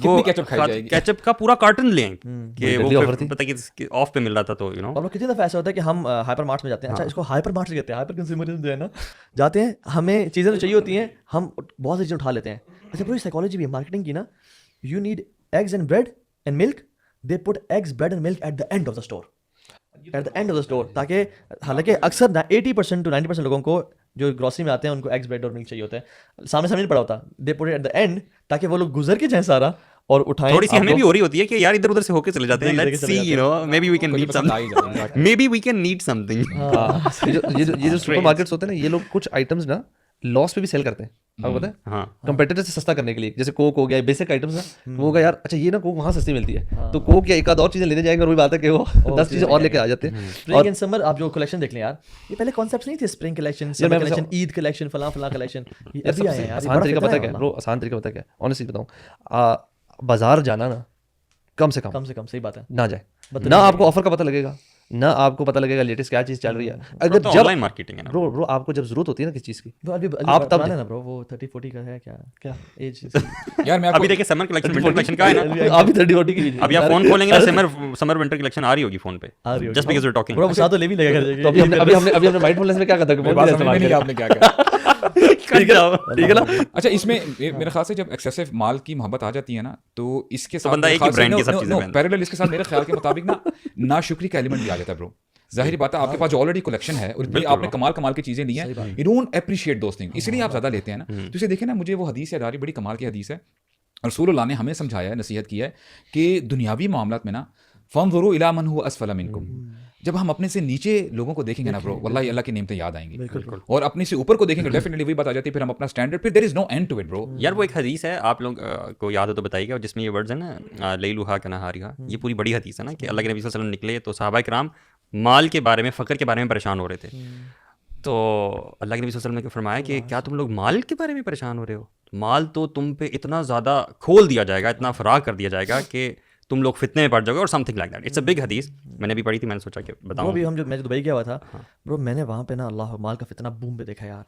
وہ کیچپ کا پورا کارٹن لے آئیں کہ وہ پتہ کہ آف پہ مل رہا تھا. تو یو نو
ہم لوگ کتنی دفعہ ایسا ہوتا ہے کہ ہم ہائپر مارٹس میں جاتے ہیں, اچھا اس کو ہائپر مارٹس کہتے ہیں, ہائپر کنزیومرزم جو ہے نا, جاتے ہیں ہمیں چیزیں تو چاہیے ہوتی ہیں, ہم بہت سی چیزیں اٹھا لیتے ہیں. اچھا پوری سائیکالوجی بھی ہے مارکیٹنگ کی نا, you need eggs and bread and milk, they put eggs bread and milk at the end of the store, at the end of the store, تاکہ حالانکہ اکثر 80% to 90% لوگوں کو جو گروسری میں آتے ہیں ان کو ایگز بریڈ اور ملک چاہیے ہوتا ہے, سامنے نہیں پڑا ہوتا, دے پٹ ایٹ دا اینڈ تاکہ وہ لوگ گزر کے جائیں سارا اور اٹھائیں.
تھوڑی سی ہمیں بھی ہو رہی ہوتی ہے کہ یار ادھر ادھر سے ہو کے چلے جاتے ہیں, let's see you know maybe we can need something, maybe we can need something.
یہ جو سپر مارکیٹس ہوتے ہیں نا, یہ لوگ کچھ آئٹمس نا لاس پہ بھی سیل کرتے ہیں, آپ کو پتہ ہے,
ہاں
کمپیٹیٹر سے سستا کرنے کے لیے. جیسے کوک ہو گیا, بیسک آئٹمس ہیں, وہ ہوگا یار اچھا یہ نا کوک وہاں سستی ملتی ہے, تو کوک یا ایک آدھ اور چیزیں لینے جائیں گے, اور وہی بات ہے کہ وہ 10 چیزیں اور لے کے آ جاتے ہیں.
اسپرنگ اینڈ سمر آپ جو کلیکشن دیکھ لیں یار, یہ پہلے کانسیپٹس نہیں تھے, اسپرنگ کلیکشن, سمر کلیکشن, عید کلیکشن, فلاں کلیکشن, یہ ابھی آئے ہیں.
آسان طریقہ پتہ کیا ہے, آسان طریقہ پتہ کیا ہے, آنیسٹلی بتاؤں, بازار جانا نا کم سے کم
صحیح بات ہے,
نہ جائے, نہ آپ کو آفر کا پتہ لگے گا, نہ آپ کو پتہ لگے گا لیٹسٹ کیا چیز چل رہی ہے. اگر جب
آن لائن مارکیٹنگ ہے نا
برو آپ کو جب ضرورت ہوتی ہے نا کسی چیز کی,
آپ تب نا برو وہ 30-40 کا ہے کیا ایج
یار میں
ابھی دیکھیں سمر کلیکشن ونٹر کلیکشن کا ہے نا,
آپ بھی 30-40 کی.
ابھی آپ فون کھولیں گے نا, سمر ونٹر کلیکشن آ رہی ہوگی فون پہ, just because we are talking.
Bro ساتھ تو لے بھی لگا
تو ابھی ہم نے مائنڈ فلنس میں کیا کرتا ہے,
آپ نے کیا کہا.
ٹھیک ہے نا.
اچھا اس میں میرے خیال سے جب ایکسیسو مال کی محبت آ جاتی ہے نا, تو اس کے ساتھ
بندہ ایک ہی برانڈ کی سب چیزیں
پیرالل اس کے ساتھ میرے خیال کے مطابق نا ناشکری کا ایلیمنٹ بھی آ جاتا ہے. برو ظاہر بات ہے آپ کے پاس جو آلریڈی کلیکشن ہے اور آپ نے کمال کی چیزیں لی ہیں, you don't appreciate those thing, اس لیے آپ زیادہ لیتے ہیں نا. تو اسے دیکھیں نا, مجھے وہ حدیث یاد آ رہی, بڑی کمال کی حدیث ہے. رسول اللہ نے ہمیں سمجھایا ہے, نصیحت کی ہے کہ دنیاوی معاملات میں نا فانظروا الی من هو اسفل منکم, جب ہم اپنے سے نیچے لوگوں کو دیکھیں گے نا برو, واللہ اللہ کی نعمتیں یاد آئیں گی, اور اپنے سے اوپر کو دیکھیں گے ڈیفینیٹلی وہی بات آ جاتی ہے, پھر ہم اپنا اسٹینڈرڈ, پھر دیر از نو اینڈ ٹو اٹ برو.
یار وہ ایک حدیث ہے, آپ لوگ کو یاد ہو تو بتائیے گا, جس میں یہ ورڈز ہیں نا لیلوہا کنہاریہا, یہ پوری بڑی حدیث ہے نا کہ اللہ کے نبی صلی اللہ علیہ وسلم نکلے تو صحابہ کرام مال کے بارے میں, فقر کے بارے میں پریشان ہو رہے تھے. تو اللہ کے نبی صلی اللہ علیہ وسلم نے فرمایا کہ کیا تم لوگ مال کے بارے میں پریشان ہو رہے ہو, مال تو تم پہ اتنا زیادہ کھول دیا جائے گا, اتنا فراغ کر دیا جائے گا کہ تم لوگ فتنے میں پڑ جاؤ گے, اور something like that. It's a big حدیث, میں نے بھی پڑھی تھی, میں نے سوچا کہ بتاؤں.
بھی ہم جو میں دبئی گیا ہوا تھا برو, میں نے وہاں پہ نا اللہ مال کا فتنہ بوم پہ دیکھا یار.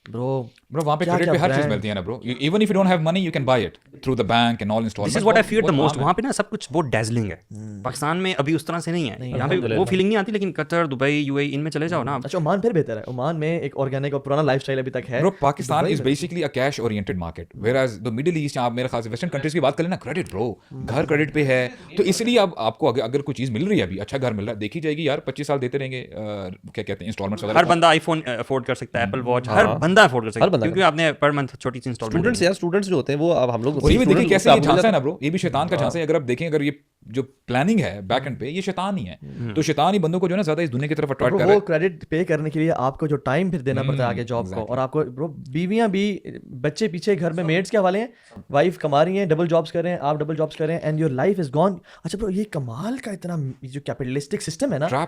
برو
وہاں پہ کریڈٹ پہ ہر چیز ملتی ہے نا bro, even if you don't have money you can buy it through the bank and all installment.
This is what I fear the most. وہاں پہ نا سب کچھ بہت ڈیزلنگ ہے. پاکستان میں ابھی اس طرح سے نہیں ہے, یہاں پہ وہ فیلنگ نہیں آتی, لیکن قطر, دبئی, یو اے ان میں چلے جاؤ نا.
اچھا عمان پھر بہتر ہے, عمان میں ایک آرگینک اور پرانا لائف اسٹائل ابھی تک ہے.
Bro Pakistan is basically a cash oriented market, whereas the Middle East, آپ میرے خیال سے ویسٹرن کنٹریز کی بات کریں نا, کریڈٹ برو, گھر کریڈٹ پہ ہے, تو اس لیے اب آپ کو اگر کوئی چیز مل رہی ہے, ابھی اچھا گھر مل رہا ہے, دیکھی جائے گی یار 25 سال دیتے رہیں گے, کیا کہتے ہیں انسٹالمنٹس وغیرہ.
ہر بندہ آئی فون افورڈ کر سکتا ہے, ایپل واچ, ہر بندہ افورڈ کر سکتا ہے
بندہ
کیونکہ آپ نے پر منتھ چھوٹی سی انسٹالمنٹ
اسٹوڈنٹس جو ہوتے ہیں وہ اب ہم لوگ
اور یہ بھی دیکھیں کیسے یہ جھانسا ہے نا برو, یہ بھی شیطان کا جھانسا ہے. اگر آپ دیکھیں اگر یہ جو پلاننگ ہے بیک اینڈ پہ یہ شیطان ہی ہے, تو شیطان ہی بندوں کو جو ہے نا زیادہ اس دنیا کی طرف اٹریکٹ کر رہا ہے.
وہ کریڈٹ پے کرنے کے لیے آپ کو جو ٹائم پھر دینا پڑتا ہے آگے جاب کو, اور آپ کو برو بیویاں بھی, بچے پیچھے گھر میں میڈس کے حوالے ہیں, وائف کما رہی ہیں, ڈبل جابس کر رہے ہیں, آپ ڈبل جابس کر رہے ہیں, and your life is gone. اچھا برو, یہ کمال کا اتنا جو کیپٹلسٹک سسٹم ہے نا,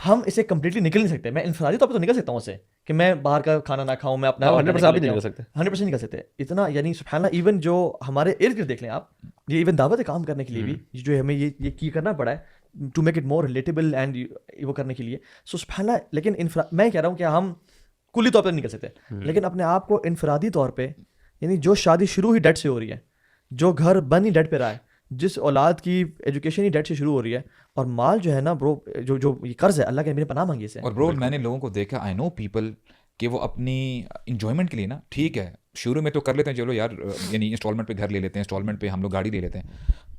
ہم اسے کمپلیٹلی نکل نہیں سکتے. میں انفرادی طور پہ تو نکل سکتا ہوں اسے کہ میں باہر کا کھانا نہ کھاؤں, میں اپنا
100% نہیں کر سکتے,
100% نہیں کر سکتے اتنا. یعنی سبحان اللہ, ایون جو ہمارے ارد گرد دیکھ لیں آپ, یہ ایون دعوت کام کرنے کے لیے بھی جو ہمیں یہ کی کرنا پڑا ہے to make it more relatable and وہ کرنے کے لیے. سو سبحان اللہ, لیکن میں کہہ رہا ہوں کہ ہم کلی طور پہ نہیں کر سکتے, لیکن اپنے آپ کو انفرادی طور پہ, یعنی جو شادی شروع ہی ڈیٹ سے ہو رہی ہے, جو گھر بن ہی ڈیٹ پہ رہا ہے, جس اولاد کی ایجوکیشن ہی ڈیٹ سے شروع ہو رہی ہے, اور مال جو ہے نا برو, جو یہ قرض ہے, اللہ کے نبی نے پناہ مانگی اسے.
اور برو میں نے لوگوں کو دیکھا, آئی نو پیپل کہ وہ اپنی انجوائمنٹ کے لیے نا, ٹھیک ہے شروع میں تو کر لیتے ہیں چلو یار, یعنی انسٹالمنٹ پہ گھر لے لیتے ہیں, انسٹالمنٹ پہ ہم لوگ گاڑی لے لیتے ہیں.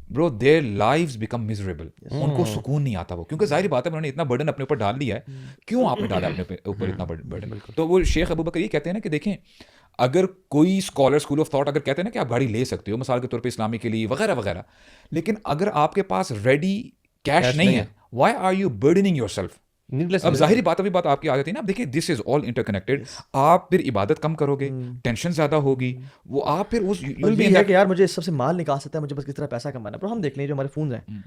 برو دیئر لائفز بیکم میزریبل, ان کو سکون نہیں آتا وہ, کیونکہ ظاہر بات ہے انہوں نے اتنا برڈن اپنے اوپر ڈال دیا ہے. کیوں آپ نے ڈالا اپنے اوپر اتنا برڈن؟ تو وہ شیخ ابوبکر یہ کہتے ہیں نا کہ دیکھیں, اگر کوئی اسکالر اسکول آف تھاٹ اگر کہتے ہیں نا کہ آپ گاڑی لے سکتے ہو مثال کے طور پہ اسلامی کے لیے وغیرہ وغیرہ, لیکن اگر آپ کے پاس ریڈی کیش نہیں ہے, why are you burdening yourself? اب ظاہری بات ابھی بات آپ کی آ جاتی ہے نا. اب دیکھیں دس از آل انٹر کنیکٹڈ. آپ پھر عبادت کم کرو گے, ٹینشن زیادہ ہوگی, وہ آپ پھر اس
کہ یار مجھے اس سب سے مال نکال سکتا ہے, مجھے بس کس طرح پیسہ کمانا ہے. پر ہم دیکھ لیں جو ہمارے فونز ہیں,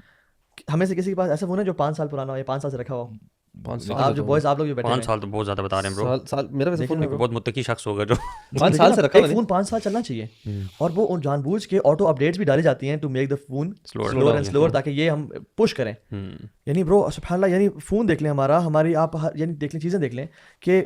ہمیں سے کسی کے پاس ایسا فون ہے جو 5 سال پرانا ہو یا 5 سال سے رکھا ہو. آپ جو بوائز آپ لوگ جو بیٹھے
5 سال تو بہت زیادہ بتا رہے ہیں برو.
میرا ویسے فون
بہت متقی شخص ہوگا جو
5 سال سے رکھا ہے.
فون 5 سال چلنا چاہیے, اور وہ جان بوجھ کے آٹو اپڈیٹس بھی ڈالی جاتی ہیں to make the phone slower and slower, تاکہ یہ ہم پش کریں. یعنی برو سبحان اللہ, یعنی فون دیکھ لیں ہماری آپ یعنی دیکھ لیں, چیزیں دیکھ لیں کہ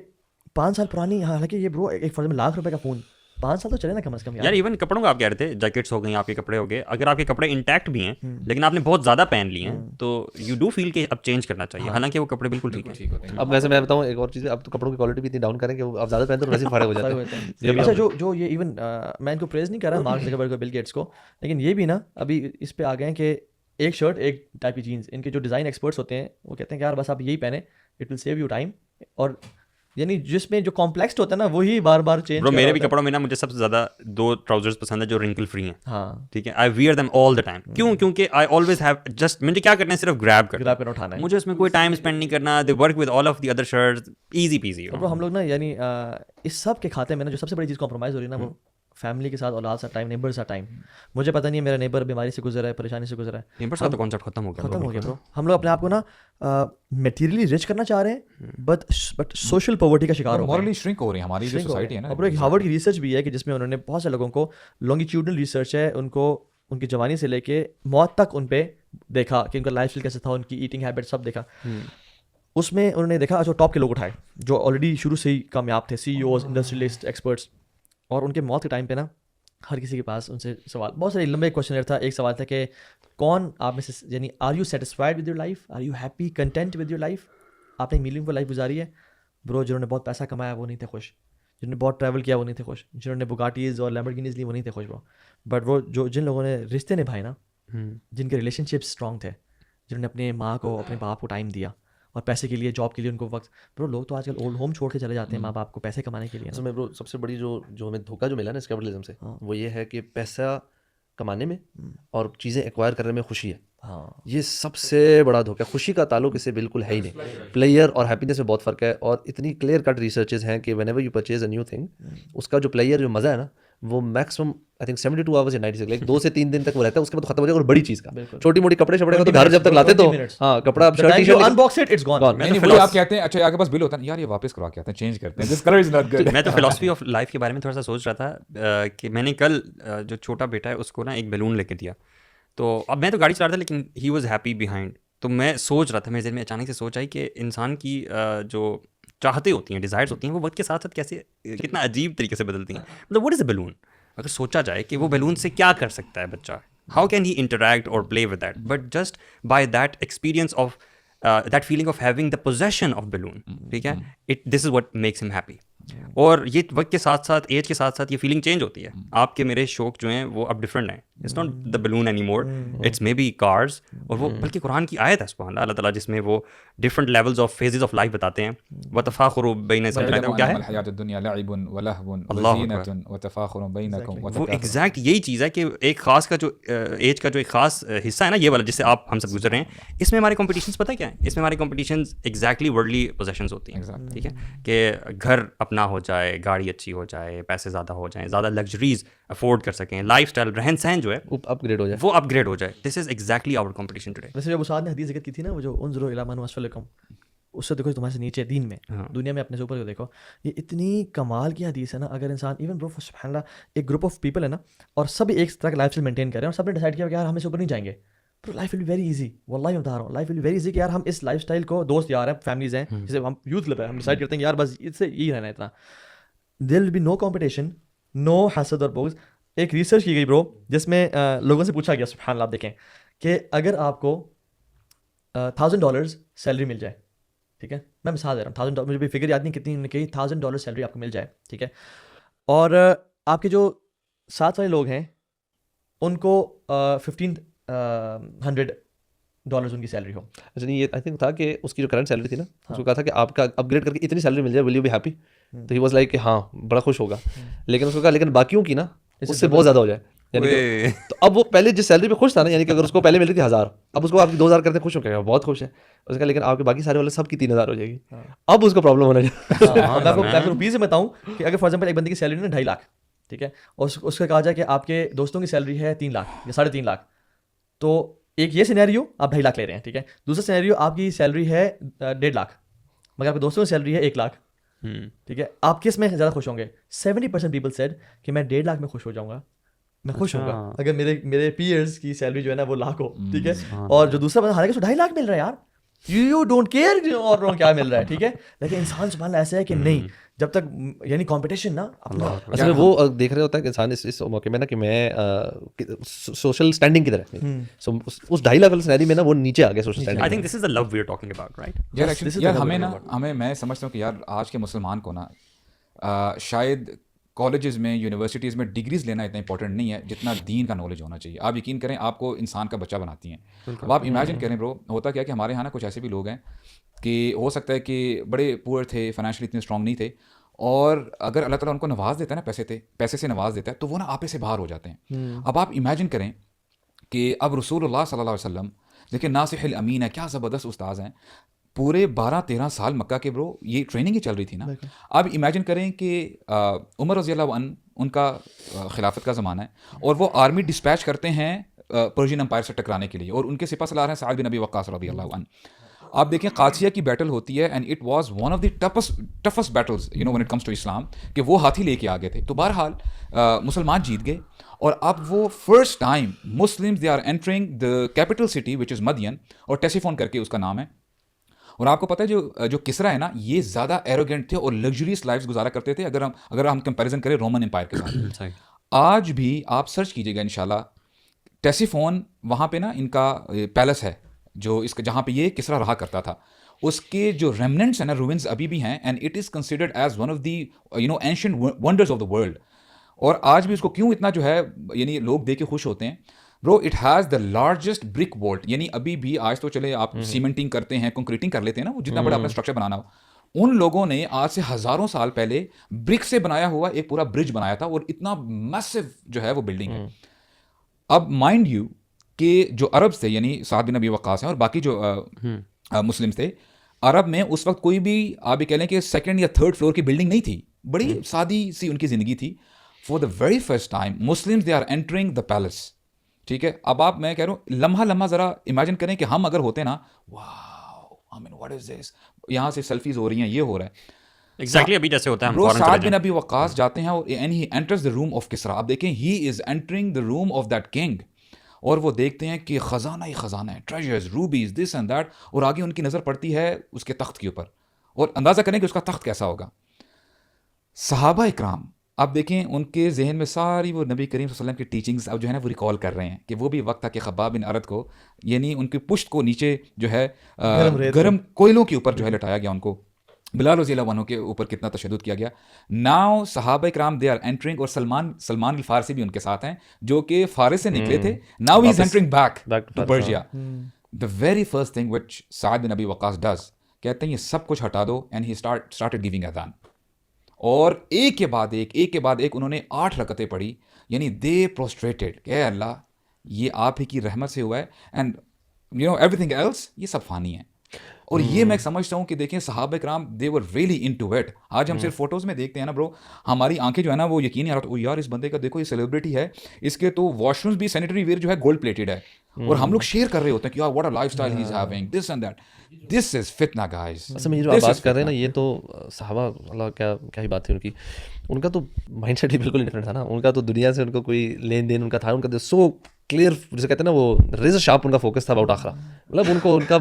5 سال پرانی, حالانکہ یہ برو ایک فرض میں ₹1,00,000 کا فون 5 سال تو چلے نا کم از کم.
یار ایون کپڑوں کا آپ کہہ رہے تھے, جیکٹس ہو گئی, آپ کے کپڑے ہو گئے, اگر آپ کے کپڑے انٹیکٹ بھی ہیں لیکن آپ نے بہت زیادہ پہن لیے ہیں تو یو ڈو فیل کہ اب چینج کرنا چاہیے, حالانکہ وہ کپڑے بالکل ٹھیک ہیں.
اب ویسے میں بتاؤں ایک اور چیز ہے, اب تو کپڑوں کی کوالٹی بھی اتنی ڈاؤن کریں کہ آپ زیادہ پہنتے تو ویسے فارغ ہو جاتے ہیں.
اچھا جو یہ ایون میں ان کو پریز نہیں کر رہا مارک زکربرگ کو, بل گیٹس کو, لیکن یہ بھی نا ابھی اس پہ آ گئے ہیں کہ ایک شرٹ ایک ٹائپ کی جینس. ان کے جو ڈیزائن ایکسپرٹس ہوتے ہیں وہ کہتے ہیں کہ یار بس آپ یہی پہنیں, it will save you time. اور یعنی جس میں جو کمپلیکس ہوتا ہے نا وہی بار بار چینج.
برو میرے بھی کپڑوں میں نا مجھے سب سے زیادہ 2 ٹراؤزرز پسند ہے جو رنکل فری ہیں.
ہاں
ٹھیک ہے, I wear them all the time. کیوں؟ کیونکہ آئی آلویز ہیو جسٹ, مجھے کیا کرنا ہے صرف گریب کرنا
اٹھانا ہے,
مجھے اس میں کوئی ٹائم اسپینڈ نہیں کرنا. They work with all of the other shirts, easy peasy.
ہم لوگ نا یعنی اس سب کے کھاتے میں نا جو سب سے بڑی چیز کمپرومائز ہو رہی ہے نا وہ فیملی کے ساتھ, اولاد کا ٹائم, نیبر کا ٹائم. مجھے پتہ نہیں ہے میرا نیبر بیماری سے گزرا ہے, پریشانی سے گزرا ہے,
نیبر کا تو کانسیپٹ ختم ہو گیا
برو. ہم لوگ اپنے آپ کو نا میٹیریلی رچ کرنا چاہ رہے ہیں, بٹ سوشل پاورٹی کا شکار ہو گئے,
مورلی شرنک ہو رہی ہے ہماری جو سوسائٹی ہے نا.
اور ایک ہارورڈ کی ریسرچ بھی ہے کہ جس میں انہوں نے بہت سے لوگوں کو, لانگیٹیوڈنل ریسرچ ہے, ان کو ان کی جوانی سے لے کے موت تک ان پہ دیکھا کہ ان کا لائف اسٹائل کیسے تھا, ان کی ایٹنگ ہیبٹ سب دیکھا. اس میں انہوں نے دیکھا جو ٹاپ کے لوگ اٹھائے جو آلریڈی شروع سے ہی کامیاب تھے, سی ای اوز, انڈسٹریلسٹ, ایکسپرٹس, اور ان کے موت کے ٹائم پہ نا ہر کسی کے پاس ان سے سوال, بہت سارے لمبے کوشچنر تھا. ایک سوال تھا کہ کون آپ میں سے, یعنی are you satisfied with your life, are you happy content with your life, آپ نے میننگ فل لائف گزاری ہے. برو جنہوں نے بہت پیسہ کمایا وہ نہیں تھے خوش, جنہوں نے بہت ٹریول کیا وہ نہیں تھے خوش, جنہوں نے بگاٹیز اور لیمبورگینیز لی وہ نہیں تھے خوش. بٹ وہ جن لوگوں نے رشتے نبھائے نا, جن کے ریلیشن شپ اسٹرانگ تھے, جنہوں نے اپنے ماں کو, اپنے باپ کو ٹائم دیا, اور پیسے کے لیے, جاب کے لیے ان کو وقت. برو لوگ تو آج کل اولڈ ہوم چھوڑ کے چلے جاتے ہیں ماں باپ کو پیسے کمانے کے لیے.
اصل میں برو سب سے بڑی جو ہمیں دھوکہ جو ملا نا اس کیپٹلزم سے, وہ یہ ہے کہ پیسہ کمانے میں اور چیزیں ایکوائر کرنے میں خوشی ہے.
ہاں
یہ سب سے بڑا دھوکہ. خوشی کا تعلق اس سے بالکل ہے ہی نہیں. پلیئر اور ہیپینس میں بہت فرق ہے, اور اتنی کلیئر کٹ ریسرچز ہیں کہ whenever you purchase a new thing, اس کا جو پلیئر جو مزہ ہے نا وہ میکسیمم آئی تھنک 72 آورس یا 96, لائک 2 سے 3 دن تک وہ رہتا ہے, اس کے بعد ختم ہو جائے گا. اور بڑی چیز کا چھوٹی موٹی کپڑے شپڑے کا تو گھر جب تک لاتے تو ہاں کپڑا اب shirt T-shirt
unbox it it's gone.
نہیں آپ کہتے ہیں اچھا آپ کے پاس بل ہوتا ہے یار یہ واپس کروا کے آتے ہیں, چینج کرتے ہیں, دس کلر از ناٹ گڈ.
میں تو فلاسفی آف لائف کے بارے میں تھوڑا سا سوچ رہا تھا کہ میں نے کل جو چھوٹا بیٹا ہے اس کو نا ایک بیلون لے کے دیا, تو اب میں تو گاڑی چلا رہا تھا لیکن ہی واز ہیپی بیہائنڈ. تو میں سوچ رہا تھا, میرے ذہن میں اچانک سے سوچ آئی کہ انسان کی جو چاہتے ہوتی ہیں, ڈیزائرز ہوتی ہیں, وہ وقت کے ساتھ ساتھ کیسے کتنا عجیب طریقے سے بدلتی ہیں. مطلب واٹ از اے بیلون, اگر سوچا جائے کہ وہ بیلون سے کیا کر سکتا ہے بچہ, ہاؤ کین ہی انٹریکٹ اور play with that, but just by that experience of that feeling of having the position of balloon. ٹھیک ہے, دس is what makes him happy. اور یہ وقت کے ساتھ ساتھ, ایج کے ساتھ ساتھ یہ فیلنگ چینج ہوتی ہے. آپ کے میرے شوق جو ہیں وہ اب ڈفرینٹ ہیں. It's not the balloon anymore, it's maybe cars. اور وہ بلکہ قرآن کی آیت ہے سبحان اللہ, اللہ تعالیٰ جس میں وہ different levels of phases of life بتاتے ہیں. وتفاخر بینکم, کیا ہے
الحیات الدنیا لعب ولہو وزینۃ وتفاخر بینکم.
وہ ایگزیکٹ یہی چیز ہے کہ ایک خاص کا جو ایج کا جو ایک خاص حصہ ہے نا, یہ والا جس سے آپ ہم سب گزر رہے ہیں, اس میں ہمارے کمپٹیشنس پتہ کیا ہیں, اس میں ہماری کمپٹیشنز ایگزیکٹلی ورلڈلی پوزیشنز ہوتی ہیں. ٹھیک ہے کہ گھر اپنا ہو جائے, گاڑی اچھی ہو جائے, پیسے زیادہ ہو جائیں, زیادہ لگژریز افورڈ کر سکیں, لائف اسٹائل رہن سہن جو ہے
اپ گریڈ ہو جائے,
وہ اپ گریڈ ہو جائے. This is exactly our competition today.
ویسے جب استاد نے حدیث ذکر کی تھی نا, وہ جو انظروا الی من اسفل لکم, اس سے دیکھو تمہارے سے نیچے دین میں, دنیا میں اپنے سے اوپر کو دیکھو. یہ اتنی کمال کی حدیث ہے نا. اگر انسان ایون برو سبحان اللہ ایک گروپ آف پیپل ہے نا, اور سب ایک طرح کا لائف اسٹائل مینٹین کر رہے ہیں, اور سب نے ڈیسائڈ کیا کہ یار ہم اس سے اوپر نہیں جائیں گے, تو life will be very easy. واللہ میں بتا رہا ہوں, life will be very easy کہ یار ہم اس لائف اسٹائل کو, دوست یار ہیں, فیملیز ہیں, جیسے ہم یوتھ کلب ہے, ہم ڈیسائڈ کرتے ہیں کہ یار بس اس سے یہی رہنا ہے اتنا. دیر ول بی نو کمپٹیشن, نو حسد اور بغض. ایک ریسرچ کی گئی برو, جس میں لوگوں سے پوچھا گیا, سبحان اللہ آپ دیکھیں کہ اگر آپ کو $1000 سیلری مل جائے, ٹھیک ہے, میں مثال دے رہا ہوں, $1000, مجھے بھی فگر یاد نہیں کتنی, انہوں نے کہی $1000 سیلری آپ کو مل جائے, ٹھیک ہے, اور آپ کے جو ساتھ والے لوگ ہیں ان کو $1500 ان کی سیلری ہو.
اچھا نہیں, یہ آئی تھنک تھا کہ اس کی جو کرنٹ سیلری تھی نا, اس کو کہا تھا کہ آپ کا اپ گریڈ کر کے اتنی سیلری مل جائے, ول یو بی ہیپی؟ تو ہی واز لائک کہ ہاں بڑا خوش ہوگا. لیکن اس کو کہا لیکن باقیوں کی نا اس سے بہت زیادہ ہو جائے. یعنی کہ تو اب وہ پہلے جس سیلری پہ خوش تھا نا, یعنی کہ اگر اس کو پہلے ملتی تھی 1000, اب اس کو آپ کی 2000 کرتے خوش ہو گیا, بہت خوش ہے. اس کا لیکن آپ کے باقی سارے والے سب کی 3000 ہو جائے گی. اب اس کو پرابلم ہونا چاہیے.
میں آپ کو روپیز میں بتاؤں کہ اگر فار ایگزامپل ایک بندے کی سیلری نا 2.5 لاکھ, ٹھیک ہے, اور اس کا کہا جائے کہ آپ کے دوستوں کی سیلری ہے 3 لاکھ یا 3.5 لاکھ, تو ایک یہ سینیریو آپ 2.5 لاکھ لے رہے ہیں, ٹھیک ہے. دوسرا سینیریو آپ کی سیلری ہے 1.5 لاکھ, مگر آپ کے دوستوں کی سیلری ہے 1 لاکھ, ٹھیک ہے. آپ کس میں زیادہ خوش ہوں گے؟ 70% پیپل سیڈ کہ میں 1.5 لاکھ میں خوش ہو جاؤں گا, میں خوش ہوں گا اگر میرے پیئرس کی سیلری جو ہے نا وہ لاکھ ہو, ٹھیک ہے. اور جو دوسرا بندہ حالانکہ 2.5 لاکھ مل رہا ہے یار, یو ڈونٹ کیئر اور کیا مل رہا ہے, ٹھیک ہے. لیکن انسان سبحان اللہ ایسا ہے کہ نہیں, جب تک یعنی کمپٹیشن نا اپنا
اصل میں وہ دیکھ رہے ہوتا ہے کہ انسان اس موقع میں نا کہ میں سوشل اسٹینڈنگ کی طرح, سو اس 2.5 لاکھ والی سیلری میں نا وہ نیچے آ گیا social standing.
I think this is the love we are talking about, right?
یار ہمیں میں سمجھتا ہوں کہ یار آج کے مسلمان کو نا شاید کالجز میں, یونیورسٹیز میں ڈگریز لینا اتنا امپورٹنٹ نہیں ہے جتنا دین کا نالج ہونا چاہیے. آپ یقین کریں آپ کو انسان کا بچہ بناتی ہیں. اب آپ امیجن کریں برو, ہوتا کیا کہ ہمارے یہاں نا کچھ ایسے بھی لوگ ہیں کہ ہو سکتا ہے کہ بڑے پور تھے, فائنینشلی اتنے اسٹرانگ نہیں تھے, اور اگر اللہ تعالیٰ ان کو نواز دیتا ہے نا, پیسے سے نواز دیتا ہے, تو وہ نا آپے سے باہر ہو جاتے ہیں. اب آپ امیجن کریں کہ اب رسول اللہ صلی اللہ علیہ وسلم دیکھیں ناصح الامین ہے, کیا زبردست استاذ ہیں, پورے 12-13 سال مکہ کے برو یہ ٹریننگ ہی چل رہی تھی نا. اب امیجن کریں کہ عمر رضی اللہ عنہ ان کا خلافت کا زمانہ ہے, اور وہ آرمی ڈسپیچ کرتے ہیں پرشین امپائر سے ٹکرانے کے لیے, اور ان کے سپہ سالار ہیں سعد بن ابی وقاص رضی اللہ عنہ. آپ دیکھیں قادسیہ کی بیٹل ہوتی ہے, and it was one of the toughest battles you know when it comes to Islam, کہ وہ ہاتھی لے کے آ گئے تھے. تو بہرحال مسلمان جیت گئے, اور اب وہ first time Muslims they are entering the capital city which is مدین, اور ٹیسیفون کر کے اس کا نام ہے. اور آپ کو پتہ ہے جو کسرا ہے نا, یہ زیادہ ایروگینٹ تھے اور لگژریس لائفز گزارا کرتے تھے اگر ہم کمپیریزن کریں رومن امپائر کے ساتھ. آج بھی آپ سرچ کیجیے گا انشاءاللہ, ٹیسیفون وہاں پہ نا ان کا پیلس ہے جو اس کا, جہاں پہ یہ کسرا رہا کرتا تھا, اس کے جو ریمننٹس ہیں نا, روینز ابھی بھی ہیں, and it is considered as one of the you know ancient wonders of the world. اور آج بھی اس کو کیوں اتنا جو ہے یعنی لوگ دیکھ کے خوش ہوتے ہیں bro, it has the largest brick vault. یعنی ابھی بھی آج تو چلے آپ سیمنٹنگ کرتے ہیں, کنکریٹنگ کر لیتے ہیں نا, وہ جتنا بڑا اپنا اسٹرکچر بنانا ہو, ان لوگوں نے آج سے ہزاروں سال پہلے برک سے بنایا ہوا ایک پورا برج بنایا تھا, اور اتنا میسو جو ہے وہ بلڈنگ ہے. اب مائنڈ یو کہ جو عرب تھے, یعنی سعد بن ابی وقاص ہیں اور باقی جو مسلم تھے, عرب میں اس وقت کوئی بھی آپ یہ کہہ لیں کہ 2nd یا 3rd فلور کی بلڈنگ نہیں تھی, بڑی سادی سی ان کی زندگی تھی. For the very first time Muslims they are entering the palace, ٹھیک ہے. اب آپ میں کہہ رہا ہوں لمحہ ذرا امیجن کریں کہ ہم اگر ہوتے نا, واو آئی مین واٹ از دس, یہاں سے سیلفیز ہو رہی ہیں, یہ ہو رہا ہے
ایگزیکٹلی ابھی جیسے ہوتا ہے.
برو سعد بن ابی وقاص جاتے ہیں اور and he enters the room of کسرا. آپ دیکھیں he is entering the room of that king, اور وہ دیکھتے ہیں کہ خزانہ ہی خزانہ ہے, treasures, rubies, this and that, اور آگے ان کی نظر پڑتی ہے اس کے تخت کے اوپر, اور اندازہ کریں کہ اس کا تخت کیسا ہوگا. صحابہ اکرام آپ دیکھیں ان کے ذہن میں ساری وہ نبی کریم صلی اللہ علیہ وسلم کی ٹیچنگز اب جو ہے نا وہ ریکال کر رہے ہیں, کہ وہ بھی وقت تھا کہ خباب بن ارد کو, یعنی ان کی پشت کو نیچے جو ہے گرم کوئلوں کے اوپر جو ہے لٹایا گیا ان کو, بلال رضی اللہ عنہ کے اوپر کتنا تشدد کیا گیا. ناؤ صحابہ کرام دے آر اینٹرنگ, اور سلمان الفارسی بھی ان کے ساتھ ہیں جو کہ فارس سے نکلے تھے. Now he is entering back to Persia. The very first thing which Saad bin Abi Waqqas does, کہتے ہیں یہ سب کچھ ہٹا دو, and he started giving adhan. اور ایک کے بعد ایک انہوں نے 8 رکعتیں پڑھی, یعنی they prostrated کہ اے اللہ یہ آپ ہی کی رحمت سے ہوا ہے, and you know everything else یہ سب فانی ہیں. اور یہ میں سمجھتا ہوں کہ دیکھیں صحابہ کرام they were really into it. آج ہم صرف فوٹوز میں دیکھتے ہیں نا برو, ہماری آنکھیں جو ہے نا وہ یقین نہیں آ رہا, یار اس بندے کا دیکھو یہ سیلیبریٹی ہے, اس کے تو واش رومز بھی سینیٹری ویئر جو ہے گولڈ پلیٹڈ ہے, اور ہم لوگ شیئر کر رہے ہوتے ہیں کہ یار what a lifestyle he is having, this and that. This is فتنہ گائز.
اصل میں یہ جو آپ بات کر رہے ہیں نا, یہ تو صحابہ اللہ کیا ہی بات تھی ان کی. ان کا تو مائنڈ سیٹ ہی بالکل ڈفرینٹ تھا نا. ان کا تو دنیا سے ان کو کوئی لین دین ان کا تھا, ان کا سو کلیئر, جسے کہتے ہیں نا وہ ریزر شارپ ان کا فوکس تھا اباؤٹ آخرہ. مطلب ان کا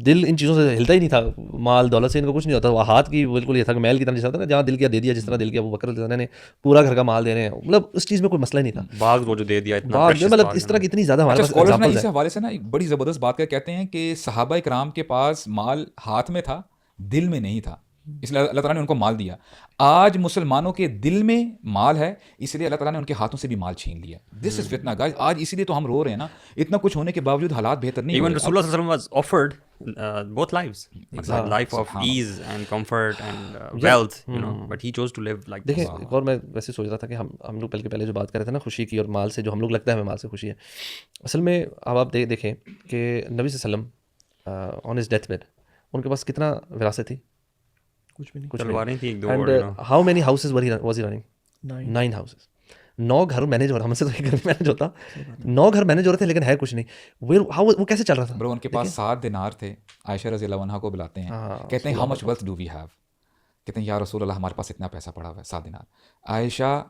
دل ان چیزوں سے ہلتا ہی نہیں تھا, مال دولت سے ان کو کچھ نہیں ہوتا. وہ ہاتھ کی بالکل یہ تھا کہ میل کی طرح جیسا ہوتا ہے نا, جہاں دل کیا دے دیا, جس طرح دل کیا. وہ بکر رضی اللہ عنہ نے پورا گھر کا مال دے رہے ہیں, مطلب اس چیز میں کوئی مسئلہ نہیں تھا.
باغ وہ جو دے دیا اتنا,
مطلب اس طرح کی اتنی زیادہ ہمارے پاس
اسکالرز نے اس حوالے سے نا ایک بڑی زبردست بات کہتے ہیں کہ صحابہ کرام کے پاس مال ہاتھ میں تھا, دل میں نہیں تھا, اس لیے اللہ تعالیٰ نے ان کو مال دیا. آج مسلمانوں کے دل میں مال ہے, اس لیے اللہ تعالیٰ نے ان کے ہاتھوں سے بھی مال چھین لیا. دس از فتنہ گائز. آج اسی لیے تو ہم رو رہے ہیں نا, اتنا کچھ ہونے کے باوجود حالات بہتر نہیں.
ایون رسول اللہ صلی اللہ علیہ وسلم was offered both lives, مطلب life of ease and comfort and wealth, you know, but he chose to live like this.
دیکھیں ایک اور میں ویسے سوچ رہا تھا کہ ہم لوگ پہلے جو بات کر رہے تھے نا خوشی کی اور مال سے, جو ہم لوگ لگتا ہے ہمیں مال سے خوشی ہے, اصل میں اب آپ دیکھیں کہ نبی صلی اللہ علیہ وسلم on his death bad in کے پاس کتنا وراثت تھی,
کچھ بھی نہیں.
تلواریں تھیں ایک دو,
and how many houses was he running? 9 houses. 9 گھر مینیج ہو رہا, ہم سے تو ایک گھر مینیج ہوتا, 9 گھر مینیج ہو رہے تھے لیکن ہے کچھ نہیں. وہ کیسے چل رہا تھا
برو؟ ان کے پاس 7 دینار تھے. عائشہ رضی اللہ عنہا کو بلاتے ہیں, کہتے ہیں how much wealth do we have, کہتے ہیں یا رسول اللہ ہمارے پاس اتنا پیسہ پڑا ہوا ہے 7 دینار. عائشہ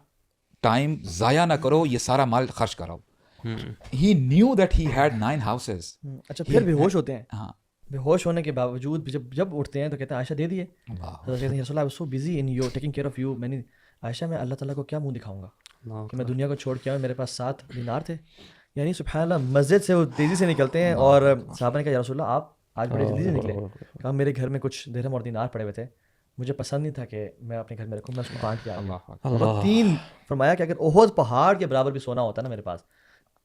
ٹائم ضائع نہ کرو, یہ سارا مال خرچ کراؤ. He knew that he had 9 houses.
اچھا پھر بے ہوش ہوتے ہیں. ہاں, بے ہوش ہونے کے باوجود جب اٹھتے ہیں تو کہتے ہیں عائشہ دے دیے. کہتے ہیں رسول اللہ so busy in you taking care of you. میں نے عائشہ میں اللہ تعالیٰ کو کیا منہ دکھاؤں گا کہ میں دنیا کو چھوڑ کے آؤں, میرے پاس 7 دینار تھے. یعنی سبحان اللہ, مسجد سے وہ تیزی سے نکلتے ہیں, اور صحابہ نے کہا یا رسول اللہ آپ آج بڑے جلدی سے نکلے. کہا میرے گھر میں کچھ درہم اور دینار پڑے ہوئے تھے, مجھے پسند نہیں تھا کہ میں اپنے گھر میں رکھوں, میں اس کو کاٹ کے آ گیا. 3 فرمایا کہ اگر احد پہاڑ کے برابر بھی سونا ہوتا نا میرے پاس,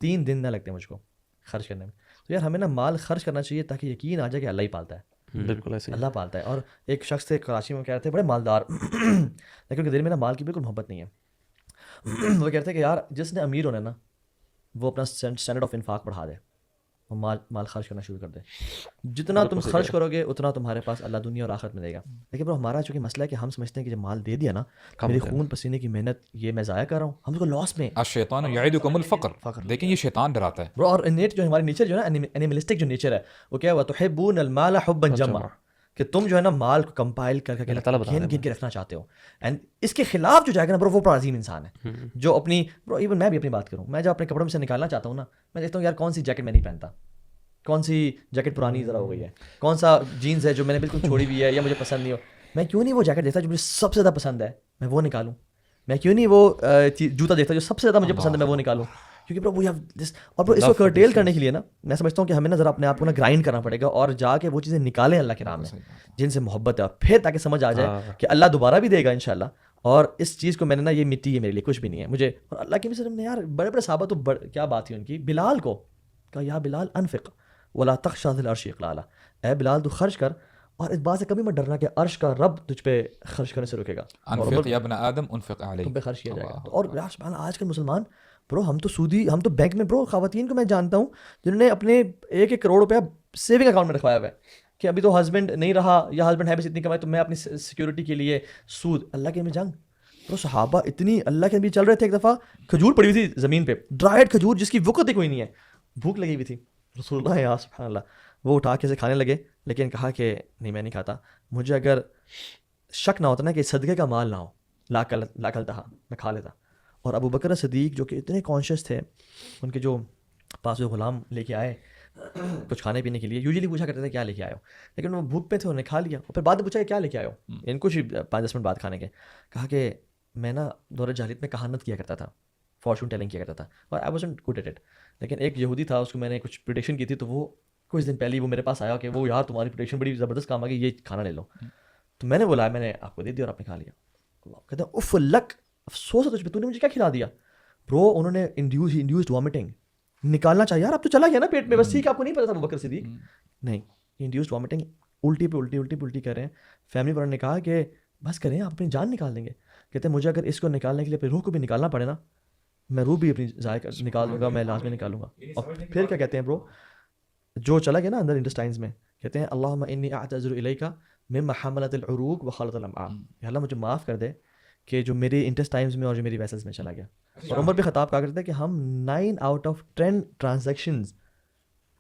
3 دن نہ لگتے مجھ کو خرچ کرنے میں. تو یار ہمیں نا مال خرچ کرنا چاہیے تاکہ یقین آ جائے کہ اللہ ہی پالتا ہے.
بالکل ایسے
اللہ پالتا ہے. اور ایک شخص تھے کراچی میں, کہہ رہے تھے بڑے مالدار, لیکن ان کے دل میں نا مال کی بالکل محبت نہیں ہے. وہ کہتے ہیں کہ یار جس نے امیر ہونا ہے نا وہ اپنا اسٹینڈرڈ آف انفاق بڑھا دے, وہ مال خرچ کرنا شروع کر دے. جتنا تم خرچ کرو گے اتنا تمہارے پاس اللہ دنیا اور آخرت میں دے گا. لیکن بھائی ہمارا چونکہ مسئلہ ہے کہ ہم سمجھتے ہیں کہ جب مال دے دیا نا, میری خون پسینے کی محنت یہ میں ضائع کر رہا ہوں, ہم اس کو لاس میں.
الشیطان یعدکم الفقر, دیکھیں یہ شیطان ڈراتا ہے.
اور انیٹ جو ہماری نیچر جو ہے نا, اینیملسٹک جو نیچر ہے, وہ کیا ہے, وَتُحِبُّونَ الْمَالَ حُبًّا جَمًّا, کہ تم جو ہے نا مال کو کمپائل کر کے گھن کے رکھنا چاہتے ہو. اینڈ اس کے خلاف جو جائے گا نا برو, وہ بڑا عظیم انسان ہے جو اپنی برو, ایون میں بھی اپنی بات کروں, میں جب اپنے کپڑوں میں سے نکالنا چاہتا ہوں نا, میں دیکھتا ہوں یار کون سی جیکٹ میں نہیں پہنتا, کون سی جیکٹ پرانی ذرا ہو گئی ہے, کون سا جینس ہے جو میں نے بالکل چھوڑی ہوئی ہے یا مجھے پسند نہیں ہو. میں کیوں نہیں وہ جیکٹ دیکھتا جو مجھے سب سے زیادہ پسند ہے, میں وہ نکالوں. میں کیوں نہیں وہ جوتا دیکھتا جو سب سے زیادہ مجھے پسند ہے, میں وہ نکالوں. کیونکہ برو وی ہیو دس. اور برو اس کو کرٹیل کرنے کے لیے نا میں سمجھتا ہوں کہ ہمیں نا ذرا اپنے آپ کو نا گرائنڈ کرنا پڑے گا, اور جا کے وہ چیزیں نکالیں اللہ کے نام میں جن سے محبت ہے, اور پھر تاکہ سمجھ آ جائے کہ اللہ دوبارہ بھی دے گا انشاءاللہ. اور اس چیز کو میں نے نا, یہ مٹی ہے میرے لیے کچھ بھی نہیں ہے مجھے. اور اللہ کے وسلم نے یار بڑے بڑے صحابہ تو کیا بات تھی ان کی. بلال کو کہا یا بلال انفق ولا تخشى ذی العرش اقلالا, اے بلال تو خرچ کر, اور اس بات سے کبھی مت ڈرنا کہ عرش کا رب تجھ پہ خرچ کرنے سے رکے گا.
انفق یا ابن آدم انفق علیہ,
تم پہ خرچ کیا جائے گا. اور یار سبحان اللہ, آج کل مسلمان برو, ہم تو سودی, ہم تو بینک میں برو, خواتین کو میں جانتا ہوں جنہوں نے اپنے 1 کروڑ روپیہ سیونگ اکاؤنٹ میں رکھوایا ہوا ہے کہ ابھی تو ہسبینڈ نہیں رہا یا ہسبینڈ ہے بس اتنی کمائی, تو میں اپنی سیکورٹی کے لیے سود. اللہ کے میں جنگ برو, صحابہ اتنی اللہ کے نبی چل رہے تھے, ایک دفعہ کھجور پڑی ہوئی تھی زمین پہ, ڈرائڈ کھجور جس کی وقت ہی کوئی نہیں ہے, بھوک لگی ہوئی تھی. رسول اللہ یا سبحان اللہ, وہ اٹھا کے سے کھانے لگے, لیکن کہا کہ نہیں میں نہیں کھاتا, مجھے اگر شک نہ ہوتا نا کہ صدقے کا مال نہ ہو لاکل تھا میں کھا لیتا. اور ابو بکر صدیق جو کہ اتنے کانشیس تھے, ان کے جو پاس جو غلام لے کے آئے کچھ کھانے پینے کے لیے, یوزلی پوچھا کرتے تھے کیا لے کے آئے ہو, لیکن وہ بھوک پہ تھے, انہوں نے کھا لیا. اور پھر بعد میں پوچھا کہ کیا لے کے آئے ہو, ان کچھ 5-10 منٹ بعد کھانے کے, کہا کہ میں نا دور جاہلیت میں کہانت کیا کرتا تھا, فارچون ٹیلنگ کیا کرتا تھا, اور I wasn't good at it. لیکن ایک یہودی تھا, اس کو میں نے کچھ پریڈکشن کی تھی, تو وہ کچھ دن پہلے وہ میرے پاس آیا کہ وہ یار تمہاری پریڈکشن بڑی زبردست کام آ گئی, یہ کھانا لے لو. تو میں نے بولا میں نے آپ کو دے دیا اور آپ نے کھا لیا. کہتے ہیں اف لک, افسوس ہے تجھ پہ, تو نے مجھے کیا کھلا دیا. برو انہوں نے انڈیوسڈ وامٹنگ, نکالنا چاہیے یار, اب تو چلا گیا نا پیٹ میں, بس ٹھیک ہے, آپ کو نہیں پتا تھا ابوبکر صدیق, نہیں, انڈیوسڈ وامٹنگ, الٹی پہ الٹی کر رہے ہیں. فیملی والوں نے کہا کہ بس کریں, آپ اپنی جان نکال دیں گے. کہتے ہیں مجھے اگر اس کو نکالنے کے لیے اپنی روح کو بھی نکالنا پڑے نا, میں روح بھی اپنی ضائع نکال دوں گا, میں لازمی نکالوں گا. اور پھر کیا کہتے ہیں برو, جو چلا گیا نا اندر انٹسٹائنز میں, کہتے ہیں اللہم انی اعتذر الیک مما حملت العروق وخلط الامعاء, یا اللہ مجھے معاف کر دے کہ جو میری انٹسٹائنز میں اور جو میری ویسلز میں چلا گیا. اور عمر بھی خطاب کہا کرتے تھے کہ ہم 9 out of 10 ٹرانزیکشنز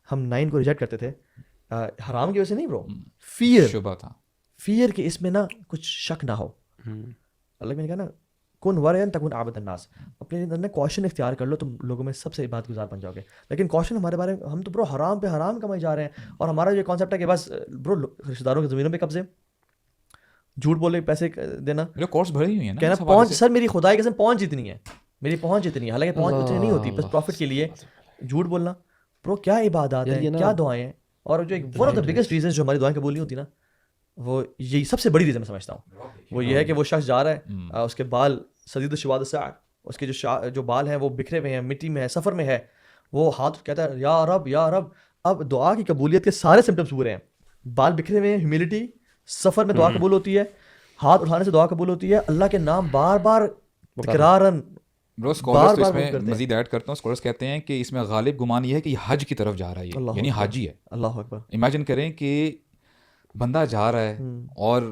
ہم 9 کو ریجیکٹ کرتے تھے, حرام کی وجہ سے نہیں برو, فیئر,
شبہ تھا,
فیئر کہ اس میں نا کچھ شک نہ ہو. اللہ نے کہا نا کن ورعن تکن عابد الناس, اپنے اندر نا کوشن اختیار کر لو, تم لوگوں میں سب سے عبادت گزار بن جاؤ گے. لیکن کوشن ہمارے بارے میں, ہم تو برو حرام پہ حرام کمائی جا رہے ہیں, اور ہمارا یہ کانسیپٹ ہے کہ بس برو رشتہ داروں کی زمینوں پہ قبضے, جھوٹ بولے پیسے دینا,
میرے کورس بڑھی ہوئی ہیں نا,
کہنا پہنچ, سر میری خدائی قسم پہنچ جتنی ہے, میری پہنچ اتنی ہے, حالانکہ پہنچ اتنی نہیں ہوتی, بس پروفٹ کے لیے جھوٹ بولنا. برو کیا عبادات ہیں, کیا دعائیں ہیں, اور جو ایک one of the biggest reasons جو ہماری دعائیں قبول نہیں ہوتی نا, وہ یہی سب سے بڑی ریزن میں سمجھتا ہوں, وہ یہ ہے کہ وہ شخص جا رہا ہے, اس کے بال سدید الشواد الساع, اس کے جو بال ہیں وہ بکھرے ہوئے ہیں, مٹی میں ہے, سفر میں ہے, وہ ہاتھ کہتا ہے یا رب یا رب. اب دعا کی قبولیت کے سارے سمپٹمس پورے ہیں, بال بکھرے ہوئے ہیں, ہیوملٹی, سفر میں دعا قبول ہوتی ہے, ہاتھ اٹھانے سے دعا قبول ہوتی ہے, اللہ کے نام بار بار تکرارن.
برو اسکالرز تو اس میں مزید ایڈ کرتا ہوں, اسکالرز کہتے ہیں کہ اس میں غالب گمان یہ ہے کہ یہ حج کی طرف جا رہا ہے, یعنی حاجی ہے.
اللہ اکبر.
امیجن کریں کہ بندہ جا رہا ہے اور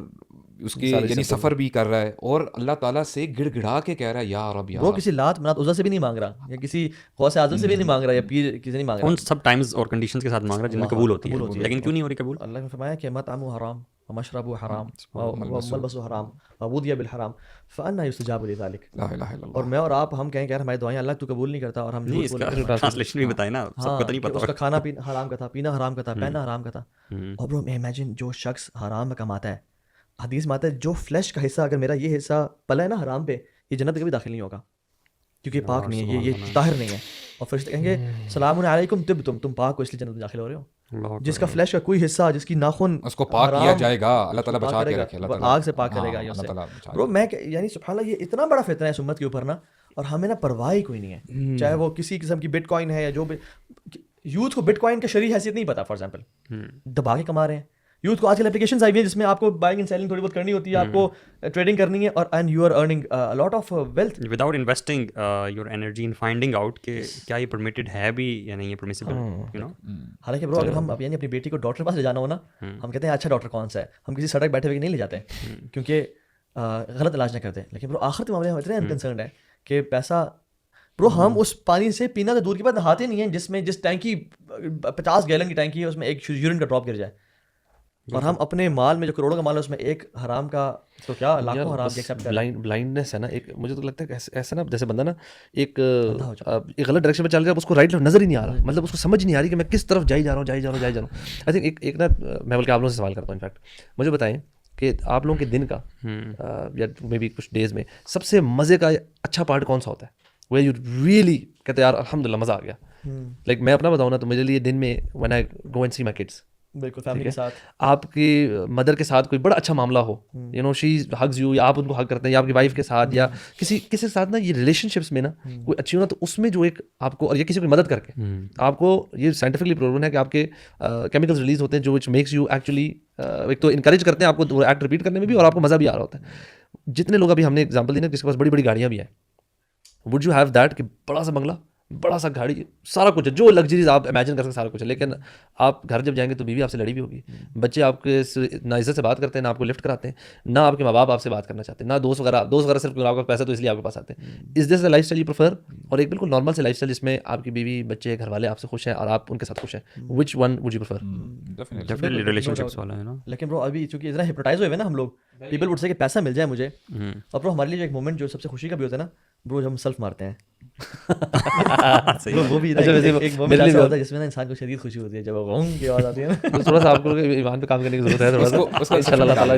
اس کے یعنی سفر بھی کر رہا ہے, اور اللہ تعالیٰ سے گڑ گڑا کے کہہ رہا ہے یا رب یا رب.
وہ کسی لات منات عزا سے بھی نہیں مانگ رہا, یا کسی غوث اعظم سے بھی نہیں مانگ رہا, یا پیر کسی نہیں مانگ رہا,
ان سب ٹائمز اور کنڈیشنز کے ساتھ مانگ رہا ہے جن میں قبول ہوتی ہے, لیکن کیوں نہیں ہو رہی قبول؟
اللہ نے فرمایا کہ مطعم حرام ومشرب حرام وملبس حرام وغذي بالحرام فأنى يستجاب لذلك.
لا الہ الا اللہ.
اور میں اور آپ ہم کہیں کہ یار ہماری دعائیں اللہ تو قبول نہیں کرتا, اور ہم
نہیں, اس کا ٹرانسلیشن بھی بتائیں نا, سب کو تو نہیں پتہ.
اس کا کھانا پینا حرام کا تھا, پینا حرام کا تھا, پہننا حرام کا تھا. اور برو امیجن جو شخص حرام میں کماتا ہے, حدیث میں آتا ہے جو فلیش کا حصہ, اگر میرا یہ حصہ پلا ہے نا حرام پہ, یہ جنت کبھی داخل نہیں ہوگا, کیونکہ یہ پاک نہیں ہے, یہ طاہر نہیں ہے. اور فرشتے کہیں گے سلام علیکم طبتم, تم پاک ہو اس لیے جنت میں داخل ہو رہے ہو. جس کا فلیش کا کوئی حصہ, جس کی ناخن,
اس کو پاک کیا جائے گا, اللہ تعالیٰ بچا کے رکھے, اللہ تعالیٰ
آگ سے پاک کرے گا. برو میں یعنی سبحان اللہ, یہ اتنا بڑا فتنہ ہے اس امت کے اوپر نا, اور ہمیں نا پرواہ ہی کوئی نہیں ہے, چاہے وہ کسی قسم کی بٹ کوائن ہے, یا جو یوتھ کو بٹ کوائن کا شرعی حیثیت نہیں پتا, فار ایگزامپل دبا کے کما رہے ہیں یوتھ کو. آج کل اپلیکیشنز آئی ہوئی ہیں جس میں آپ کو بائنگ اینڈ سیلنگ تھوڑی بہت کرنی ہوتی ہے, آپ کو ٹریڈنگ کرنی ہے, اور and you are earning a lot of wealth
without investing your energy in finding out کہ کیا یہ پرمیٹڈ ہے بھی یا نہیں, یہ پرمیسیبل, یو نو.
حالانکہ برو اگر ہم یعنی اپنی بیٹی کو ڈاکٹر کے پاس لے جانا ہو نا, ہم کہتے ہیں اچھا ڈاکٹر کون سا ہے, ہم کسی سڑک بیٹھے ہوئے نہیں لے جاتے کیونکہ غلط علاج نہ کرتے. لیکن برو آخر کے معاملے میں ہم اتنے انکنسرنڈ ہیں کہ پیسہ, برو ہم اس پانی سے پینا تو دور کی بات نہاتے نہیں ہیں جس میں جس ٹینکی 50 گیلن کی ٹینکی ہے اس میں ایک یورین کا ڈراپ گر جائے, اور ہم اپنے مال میں جو کروڑوں کا مال ہے اس میں ایک حرام کا, تو کیا لاکھوں حرام کے ایکسیپٹ کر.
بلائنڈنس ہے نا ایک, مجھے تو لگتا ہے کہ ایسا نا جیسے بندہ نا ایک غلط ڈائریکشن میں چل رہا ہے, اس کو رائٹ نظر ہی نہیں آ رہا, مطلب اس کو سمجھ نہیں آ رہی کہ میں کس طرف جائی جا رہا ہوں. آئی تھنک ایک نا میں بلکہ آپ لوگوں سے سوال کرتا ہوں, انفیکٹ مجھے بتائیں کہ آپ لوگوں کے دن کا یا مے بی کچھ ڈیز میں سب سے مزے کا اچھا پارٹ کون سا ہوتا ہے, وہ یو ریئلی کہتے ہیں یار الحمد للہ مزہ آ گیا. لائک میں اپنا بتاؤں نا, تو میرے لیے دن میں when I go and see my kids,
بالکل فیملی کے ساتھ,
آپ کی مدر کے ساتھ کوئی بڑا اچھا معاملہ ہو, you know she hugs you, یا آپ ان کو ہگ کرتے ہیں, یا آپ کی وائف کے ساتھ یا کسی کے ساتھ نا, یہ ریلیشن شپس میں نا کوئی اچھی ہونا, تو اس میں جو ایک آپ کو, اور یہ کسی کی مدد کر کے آپ کو, یہ سائنٹیفکلی پروون ہے کہ آپ کے کیمیکلز ریلیز ہوتے ہیں جو وچ میکس یو ایکچولی, ایک تو انکریج کرتے ہیں آپ کو ایکٹ ریپیٹ کرنے میں بھی, اور آپ کو مزہ بھی آ رہا ہوتا ہے. جتنے لوگ ابھی ہم نے ایگزامپل دی نا جس کے پاس بڑی بڑی گاڑیاں بھی ہیں, وڈ یو ہیو دیٹ کہ بڑا سا بنگلہ, بڑا سا گاڑی, سارا کچھ ہے, جو لگژریز آپ امیجن کر سکتے سارا کچھ ہے, لیکن آپ گھر جب جائیں گے تو بیوی آپ سے لڑی بھی ہوگی, بچے آپ کے نہ عزت سے بات کرتے ہیں, نہ آپ کو لفٹ کراتے ہیں, نہ آپ کے ماں باپ آپ سے بات کرنا چاہتے ہیں, نہ دوست وغیرہ صرف آپ کا پیسہ تو اس لیے آپ کے پاس آتے ہیں. Is this a lifestyle you prefer, اور ایک بالکل نارمل سے لائف اسٹائل جس میں آپ کی بیوی بچے گھر والے آپ سے خوش ہیں اور آپ ان کے ساتھ خوش ہیں, which one would you prefer?
Definitely relation ships والا ہے نا.
لیکن برو ابھی چونکہ اتنا ہپنوٹائز ہوئے نا ہم لوگ, پیپل وڈ سے کہ پیسہ مل جائے مجھے, اور برو ہمارے لیے جو ایک مومنٹ جو سب سے خوشی کا بھی ہوتا ہے نا برو, جب ہم سیلف مارتے ہیں, وہ بھی ایک مومنٹ ایسا ہوتا ہے جس میں نا انسان کو شدید خوشی ہوتی ہے جب وہ غون کی آواز آتی ہے نا.
تھوڑا سا آپ کو ایمان پہ کام کرنے کی ضرورت ہے, تھوڑا سا ان شاء اللہ تعالیٰ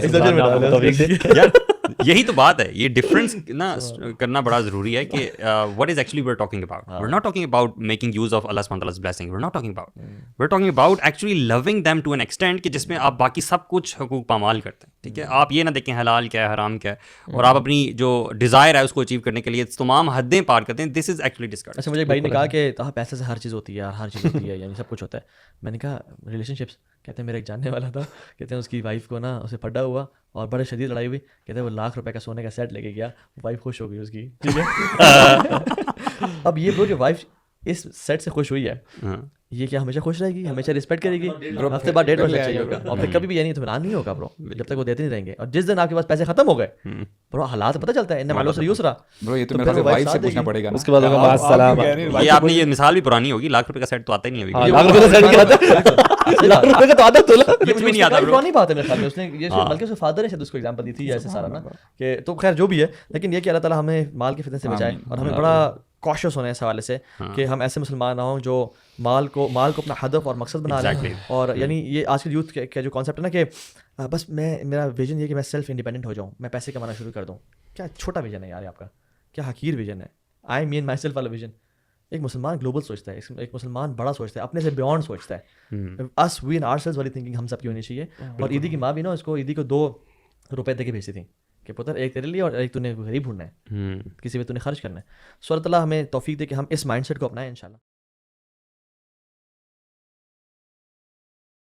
یہی تو بات ہے, یہ ڈفرینس نا کرنا بڑا ضروری ہے کہ what is actually we're talking about. We're not talking about making use of Allah subhanahu wa ta'ala's blessing. We're not talking about. We're talking about actually loving them to an extent کہ جس میں آپ باقی سب کچھ حقوق پامال کرتے ہیں, ٹھیک ہے. آپ یہ نہ دیکھیں حلال کیا ہے حرام کیا ہے, اور آپ اپنی جو ڈیزائر ہے اس کو اچیو کرنے کے لیے تمام حدیں پار کرتے ہیں. دس از ایکچولی ڈسکارڈ.
اچھا, مجھے ایک بھائی نے کہا کہ پیسے سے ہر چیز ہوتی ہے, ہر چیز ہوتی ہے, یعنی سب کچھ ہوتا ہے. میں نے کہا ریلیشن شپس, کہتے ہیں میرا ایک جاننے والا تھا, کہتے ہیں اس کی وائف کو نا اسے پڑا ہوا اور بڑے شدید لڑائی ہوئی, کہتے ہیں وہ ₹1,00,000 کا سونے کا سیٹ لے کے گیا, وائف خوش ہو گئی اس کی, ٹھیک ہے. اب یہ برو جو وائف اس سیٹ سے خوش ہوئی ہے, یہ کیا ہمیشہ خوش رہے گی, ہمیشہ رسپیکٹ کرے گی؟ ہفتے بعد 1.5 مہینے چاہیے ہوگا, اور پھر کبھی بھی یعنی اطمینان نہیں ہوگا برو, جب تک وہ دیتے نہیں رہیں گے. اور جس دن آپ کے پاس پیسے ختم ہو گئے برو, حالات پتہ چلتا ہے ان مالوں سے یوسرا
برو, یہ تو میرے وائف سے پوچھنا پڑے گا.
اس کے بعد ہوگا السلام.
یہ آپ نے یہ مثال بھی پرانی ہوگی, ₹1,00,000 کا سیٹ تو آتا ہی نہیں ہوگی.
₹1,00,000 کا سیٹ کیا آتا ہے, ₹1,00,000 کا تو آتا تولا.
کچھ بھی نہیں آتا.
پرانی بات ہے میرے خیال میں, اس نے یہ بلکہ اس کے فادر نے شاید اس کو ایگزامپل دی تھی ایسے سارا نا, کہ تو خیر جو بھی ہے, لیکن یہ کہ اللہ تعالیٰ ہمیں مال کے فتنے سے بچائے, اور ہمیں بڑا کاشیس ہونا ہے اس حوالے سے کہ ہم ایسے مسلمان نہ ہوں جو مال کو اپنا ہدف اور مقصد بنا لیں. اور یعنی یہ آج کل یوتھ کا جو کانسیپٹ ہے نا کہ بس میرا ویژن یہ کہ میں سیلف انڈیپینڈنٹ ہو جاؤں, میں پیسے کمانا شروع کر دوں. کیا چھوٹا ویژن ہے یار آپ کا, کیا حقیر ویژن ہے. آئی مین مائی سیلف والا ویژن. ایک مسلمان گلوبل سوچتا ہے, ایک مسلمان بڑا سوچتا ہے, اپنے سے بیونڈ سوچتا ہے. اس وی ان آر سیلز والی تھنکنگ ہم سب کی ہونی چاہیے. اور عیدی کی ماں بھی نا اس کو عیدی کو ₹2 دے کے بھیجتی تھیں کہ پتر ایک تیرے لیے اور ایک تو نے غریب ڈھونڈنا ہے, کسی پہ تو نے خرچ کرنا ہے. سو اللہ تعالیٰ ہمیں توفیق دے کہ ہم اس مائنڈ سیٹ کو اپنائیں انشاءاللہ.